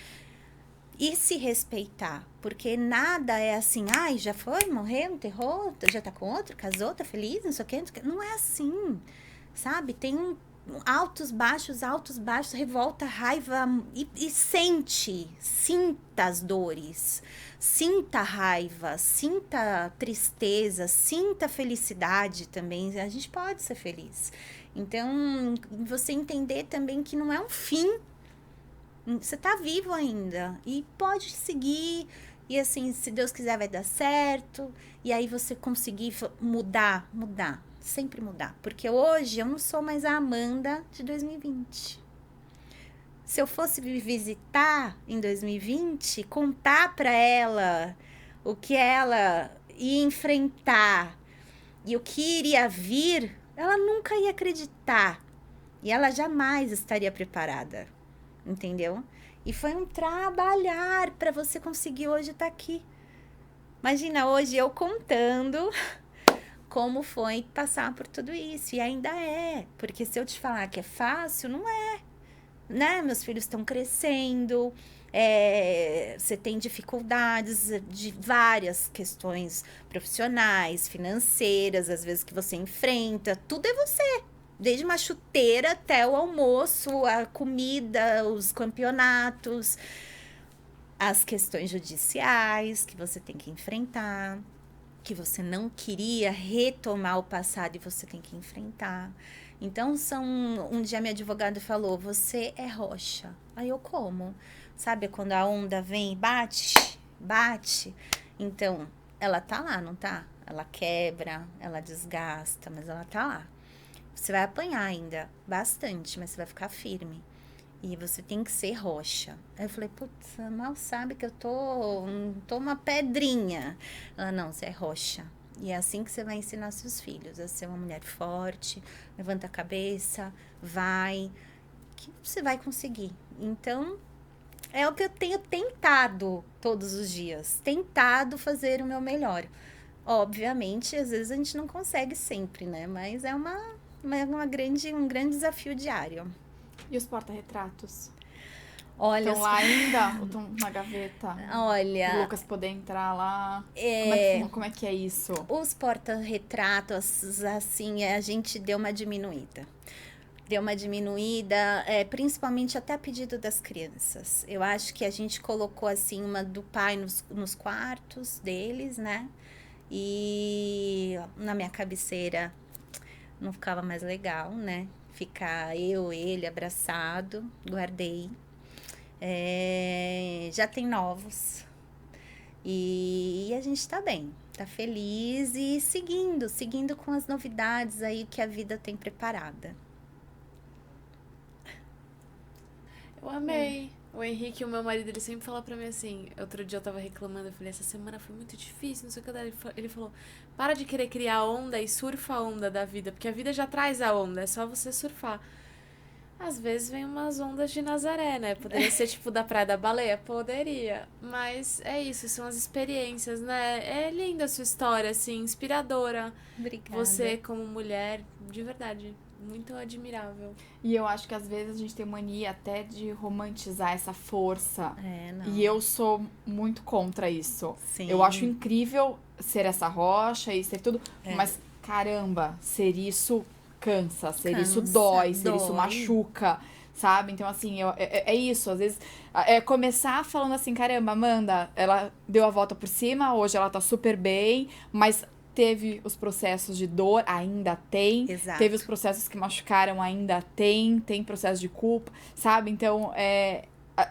e se respeitar. Porque nada é assim, já foi, morreu, enterrou, já tá com outro, casou, tá feliz, não sei o quê. Não é assim, sabe? Tem altos, baixos, revolta, raiva, e sinta as dores, sinta a raiva, sinta tristeza, sinta felicidade também, a gente pode ser feliz. Então, você entender também que não é um fim, você tá vivo ainda, e pode seguir, e assim, se Deus quiser vai dar certo, e aí você conseguir mudar, sempre mudar, porque hoje eu não sou mais a Amanda de 2020. Se eu fosse me visitar em 2020, contar pra ela o que ela ia enfrentar e o que iria vir, ela nunca ia acreditar. E ela jamais estaria preparada, entendeu? E foi um trabalhar para você conseguir hoje estar aqui. Imagina hoje eu contando como foi passar por tudo isso. E ainda é, porque se eu te falar que é fácil, não é, né? Meus filhos estão crescendo, você tem dificuldades de várias questões profissionais, financeiras, às vezes que você enfrenta, tudo é você. Desde uma chuteira até o almoço, a comida, os campeonatos, as questões judiciais que você tem que enfrentar, que você não queria retomar o passado e você tem que enfrentar. Então, um dia minha advogada falou, você é rocha. Aí eu como? Sabe quando a onda vem e bate? Então, ela tá lá, não tá? Ela quebra, ela desgasta, mas ela tá lá. Você vai apanhar ainda bastante, mas você vai ficar firme. E você tem que ser rocha. Aí eu falei, putz, mal sabe que eu tô uma pedrinha. Ela, não, você é rocha. E é assim que você vai ensinar seus filhos, a ser uma mulher forte, levanta a cabeça, vai, que você vai conseguir. Então, é o que eu tenho tentado todos os dias, tentado fazer o meu melhor. Obviamente, às vezes a gente não consegue sempre, né? Mas é um grande desafio diário. E os porta-retratos? Olha, Estão lá ainda ou estão na gaveta? Olha, O Lucas poder entrar lá? Como é que é isso? Os porta-retratos, assim, a gente deu uma diminuída. Principalmente até a pedido das crianças. Eu acho que a gente colocou, assim, uma do pai nos quartos deles, né? E na minha cabeceira não ficava mais legal, né? Ficar ele abraçado, guardei. Já tem novos. E a gente tá bem, tá feliz e seguindo com as novidades aí que a vida tem preparada. Eu amei. O Henrique, o meu marido, ele sempre fala pra mim assim, outro dia eu tava reclamando, eu falei, essa semana foi muito difícil, não sei o que. Ele falou, para de querer criar onda e surfa a onda da vida, porque a vida já traz a onda, é só você surfar. Às vezes vem umas ondas de Nazaré, né? Poderia ser tipo da Praia da Baleia? Poderia. Mas é isso, são as experiências, né? É linda a sua história, assim, inspiradora. Obrigada. Você como mulher, de verdade, muito admirável. E eu acho que às vezes a gente tem mania até de romantizar essa força. Não. E eu sou muito contra isso. Sim. Eu acho incrível ser essa rocha e ser tudo. Mas, caramba, ser isso cansa, isso dói, isso machuca, sabe? Então, assim, é isso. Às vezes, começar falando assim, caramba, Amanda, ela deu a volta por cima, hoje ela tá super bem, mas teve os processos de dor, ainda tem. Exato. Teve os processos que machucaram, ainda tem processo de culpa, sabe? Então,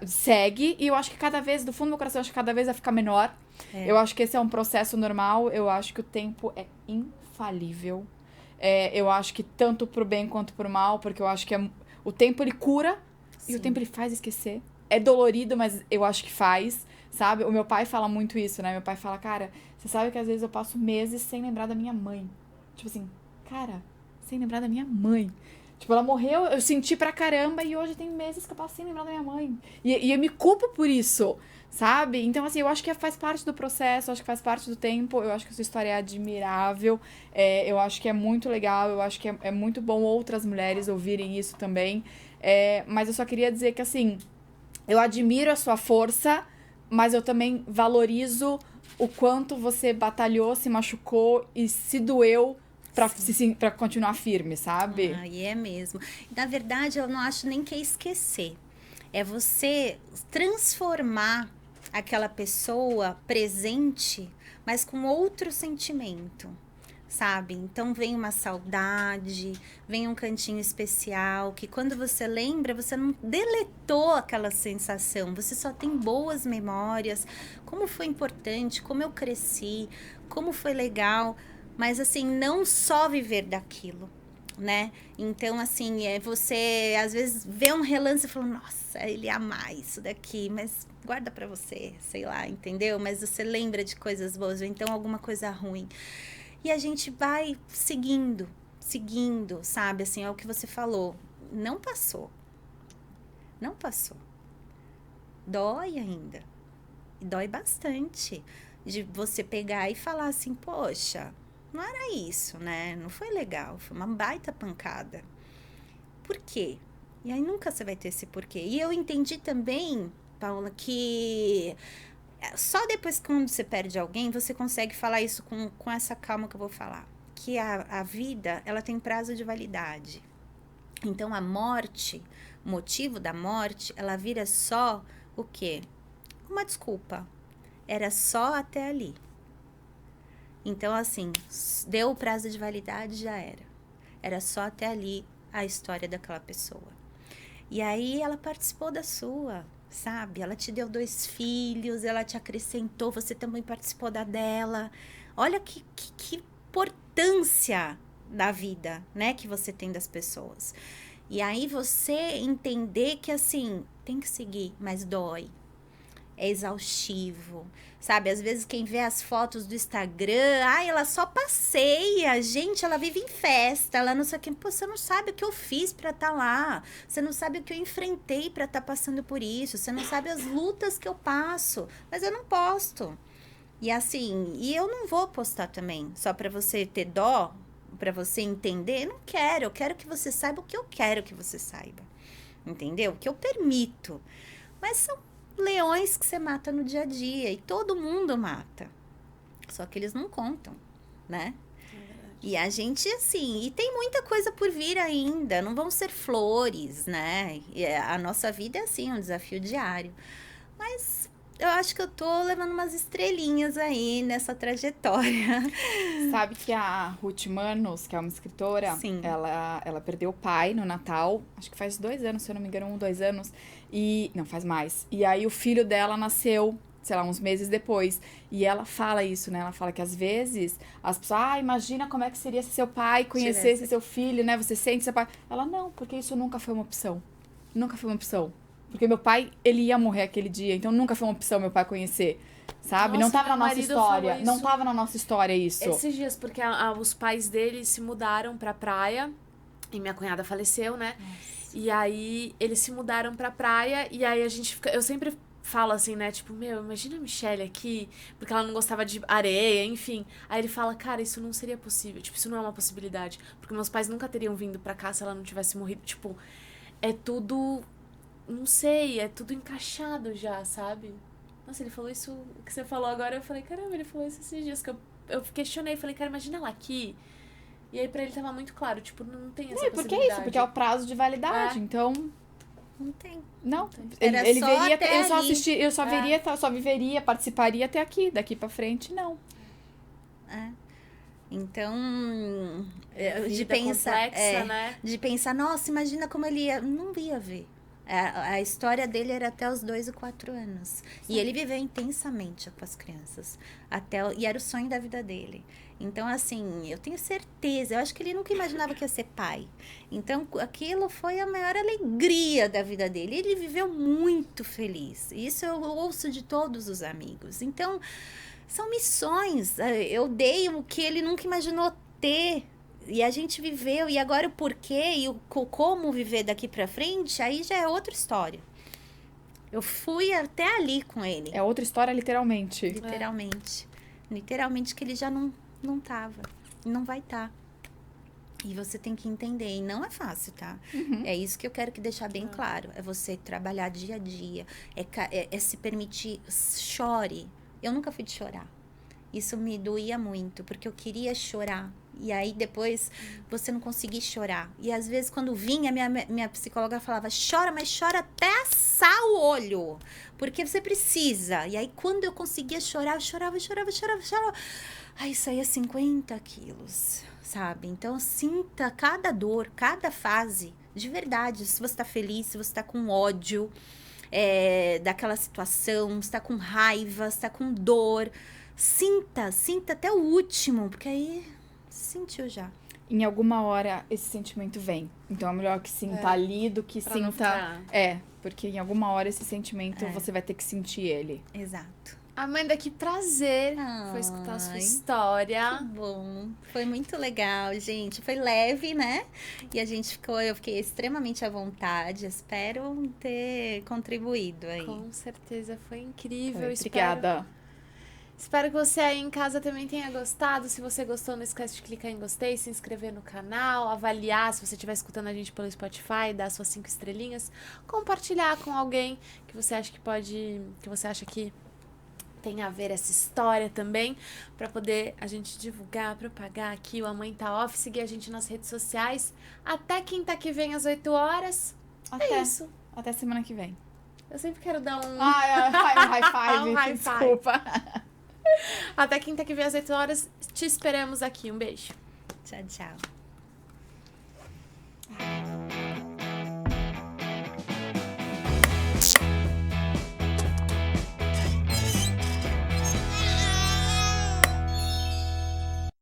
segue, e eu acho que cada vez, do fundo do meu coração, eu acho que cada vez vai ficar menor. Eu acho que esse é um processo normal, eu acho que o tempo é infalível. Eu acho que tanto pro bem quanto pro mal, porque eu acho que o tempo ele cura. Sim. E o tempo ele faz esquecer. É dolorido, mas eu acho que faz, sabe? O meu pai fala muito isso, né? Meu pai fala, cara, você sabe que às vezes eu passo meses sem lembrar da minha mãe. Tipo assim, cara, sem lembrar da minha mãe. Tipo, ela morreu, eu senti pra caramba e hoje tem meses que eu passo sem lembrar da minha mãe. E eu me culpo por isso, sabe? Então, assim, eu acho que faz parte do processo, eu acho que faz parte do tempo, eu acho que a sua história é admirável, eu acho que é muito legal, eu acho que é muito bom outras mulheres ouvirem isso também. Mas eu só queria dizer que, assim, eu admiro a sua força, mas eu também valorizo o quanto você batalhou, se machucou e se doeu pra continuar firme, sabe? E é mesmo. Na verdade, eu não acho nem que é esquecer. É você transformar aquela pessoa presente, mas com outro sentimento, sabe? Então, vem uma saudade, vem um cantinho especial, que quando você lembra, você não deletou aquela sensação, você só tem boas memórias, como foi importante, como eu cresci, como foi legal. Mas, assim, não só viver daquilo. né? Então, assim, você às vezes vê um relance e fala, nossa, ele ia amar isso daqui, mas guarda pra você, sei lá, entendeu? Mas você lembra de coisas boas, ou então alguma coisa ruim. E a gente vai seguindo, sabe? Assim, é o que você falou. Não passou. Não passou. Dói ainda. E dói bastante. De você pegar e falar assim, poxa, não era isso, né? Não foi legal, foi uma baita pancada. Por quê? E aí nunca você vai ter esse porquê. E eu entendi também, Paula, que só depois que quando você perde alguém, você consegue falar isso com essa calma que eu vou falar. Que a vida, ela tem prazo de validade. Então, a morte, o motivo da morte, ela vira só o quê? Uma desculpa. Era só até ali. Então, assim, deu o prazo de validade, já era. Era só até ali a história daquela pessoa. E aí, ela participou da sua, sabe? Ela te deu 2 filhos, ela te acrescentou, você também participou da dela. Olha que importância da vida, né? Que você tem das pessoas. E aí, você entender que, assim, tem que seguir, mas dói. É exaustivo, sabe? Às vezes quem vê as fotos do Instagram, ela só passeia, gente, ela vive em festa, ela não sei o que, pô, você não sabe o que eu fiz pra estar lá, você não sabe o que eu enfrentei pra estar passando por isso, você não sabe as lutas que eu passo, mas eu não posto. E assim, e eu não vou postar também, só pra você ter dó, pra você entender, eu não quero, eu quero que você saiba o que eu quero que você saiba, entendeu? O que eu permito, mas são leões que você mata no dia a dia. E todo mundo mata. Só que eles não contam, né? E a gente, assim... E tem muita coisa por vir ainda. Não vão ser flores, né? E a nossa vida é assim, um desafio diário. Mas eu acho que eu tô levando umas estrelinhas aí nessa trajetória. Sabe que a Ruth Manos, que é uma escritora, Sim. ela perdeu o pai no Natal, acho que faz 2 anos, se eu não me engano, 2 anos, e não, faz mais. E aí o filho dela nasceu, sei lá, uns meses depois, e ela fala isso, né? Ela fala que às vezes as pessoas, imagina como é que seria se seu pai conhecesse seu filho, né? Você sente seu pai. Ela, não, porque isso nunca foi uma opção. Nunca foi uma opção. Porque meu pai, ele ia morrer aquele dia, então nunca foi uma opção meu pai conhecer. Sabe? Nossa, não tava na meu nossa marido história. falou Não isso tava na nossa história isso. esses dias, porque os pais dele se mudaram pra praia e minha cunhada faleceu, né? Nossa. E aí eles se mudaram pra praia e aí a gente fica. Eu sempre falo assim, né? Tipo, meu, imagina a Michelle aqui, porque ela não gostava de areia, enfim. Aí ele fala, cara, isso não seria possível. Tipo, isso não é uma possibilidade. Porque meus pais nunca teriam vindo pra cá se ela não tivesse morrido. Tipo, é tudo. Não sei, é tudo encaixado já, sabe? Nossa, ele falou isso, o que você falou agora, eu falei, caramba, ele falou isso esses dias, que eu questionei, falei, cara, imagina ela aqui. E aí pra ele tava muito claro, tipo, não tem essa Porque é possibilidade. isso, porque é o prazo de validade. É. Então, Não tem. não. tem. Era Ele só veria, até eu só ali. assisti, eu só veria, só viveria, participaria até aqui. Daqui pra frente, não. Então, de Vida pensar, complexa, né? de pensar, nossa, imagina como ele ia, não ia ver. A história dele era até os 2 e 4 anos. E ele viveu intensamente com as crianças. E era o sonho da vida dele. Então, assim, eu tenho certeza. Eu acho que ele nunca imaginava que ia ser pai. Então, aquilo foi a maior alegria da vida dele. Ele viveu muito feliz. Isso eu ouço de todos os amigos. Então, são missões. Eu dei o que ele nunca imaginou ter. E a gente viveu, e agora o porquê e o como viver daqui pra frente, aí já é outra história. Eu fui até ali com ele, É outra história, literalmente. literalmente. Literalmente que ele já não tava, não vai estar. E você tem que entender, e não é fácil, tá? É isso que eu quero que deixar bem claro. É você trabalhar dia a dia, é se permitir, chore. Eu nunca fui de chorar. Isso me doía muito, porque eu queria chorar. E aí, depois, você não conseguia chorar. E, às vezes, quando vinha, minha psicóloga falava, chora, mas chora até assar o olho. Porque você precisa. E aí, quando eu conseguia chorar, eu chorava. Aí, saía 50 quilos, sabe? Então, sinta cada dor, cada fase, de verdade. Se você tá feliz, se você tá com ódio daquela situação, se tá com raiva, se tá com dor... Sinta até o último, porque aí sentiu já. em alguma hora esse sentimento vem. Então é melhor que sinta ali do que Pra não sinta. ficar- Porque em alguma hora esse sentimento É. você vai ter que sentir ele. Exato. Amanda, que prazer foi escutar a sua Ai. história. Que bom. Foi muito legal, gente. Foi leve, né? E eu fiquei extremamente à vontade. Espero ter contribuído aí. Com certeza, foi incrível. Foi. Espero, Obrigada. espero que você aí em casa também tenha gostado. Se você gostou, não esquece de clicar em gostei, se inscrever no canal, avaliar se você estiver escutando a gente pelo Spotify, dar suas 5 estrelinhas, compartilhar com alguém que você acha que você acha que tem a ver essa história também, pra poder a gente divulgar, propagar aqui o A Mãe Tá Off, seguir a gente nas redes sociais. Até quinta que vem às 8 horas. Até, isso. até semana que vem. Eu sempre quero dar um... Um high five. Um high five. Desculpa. Até quinta que vem às 8 horas. Te esperamos aqui. Um beijo. Tchau, tchau.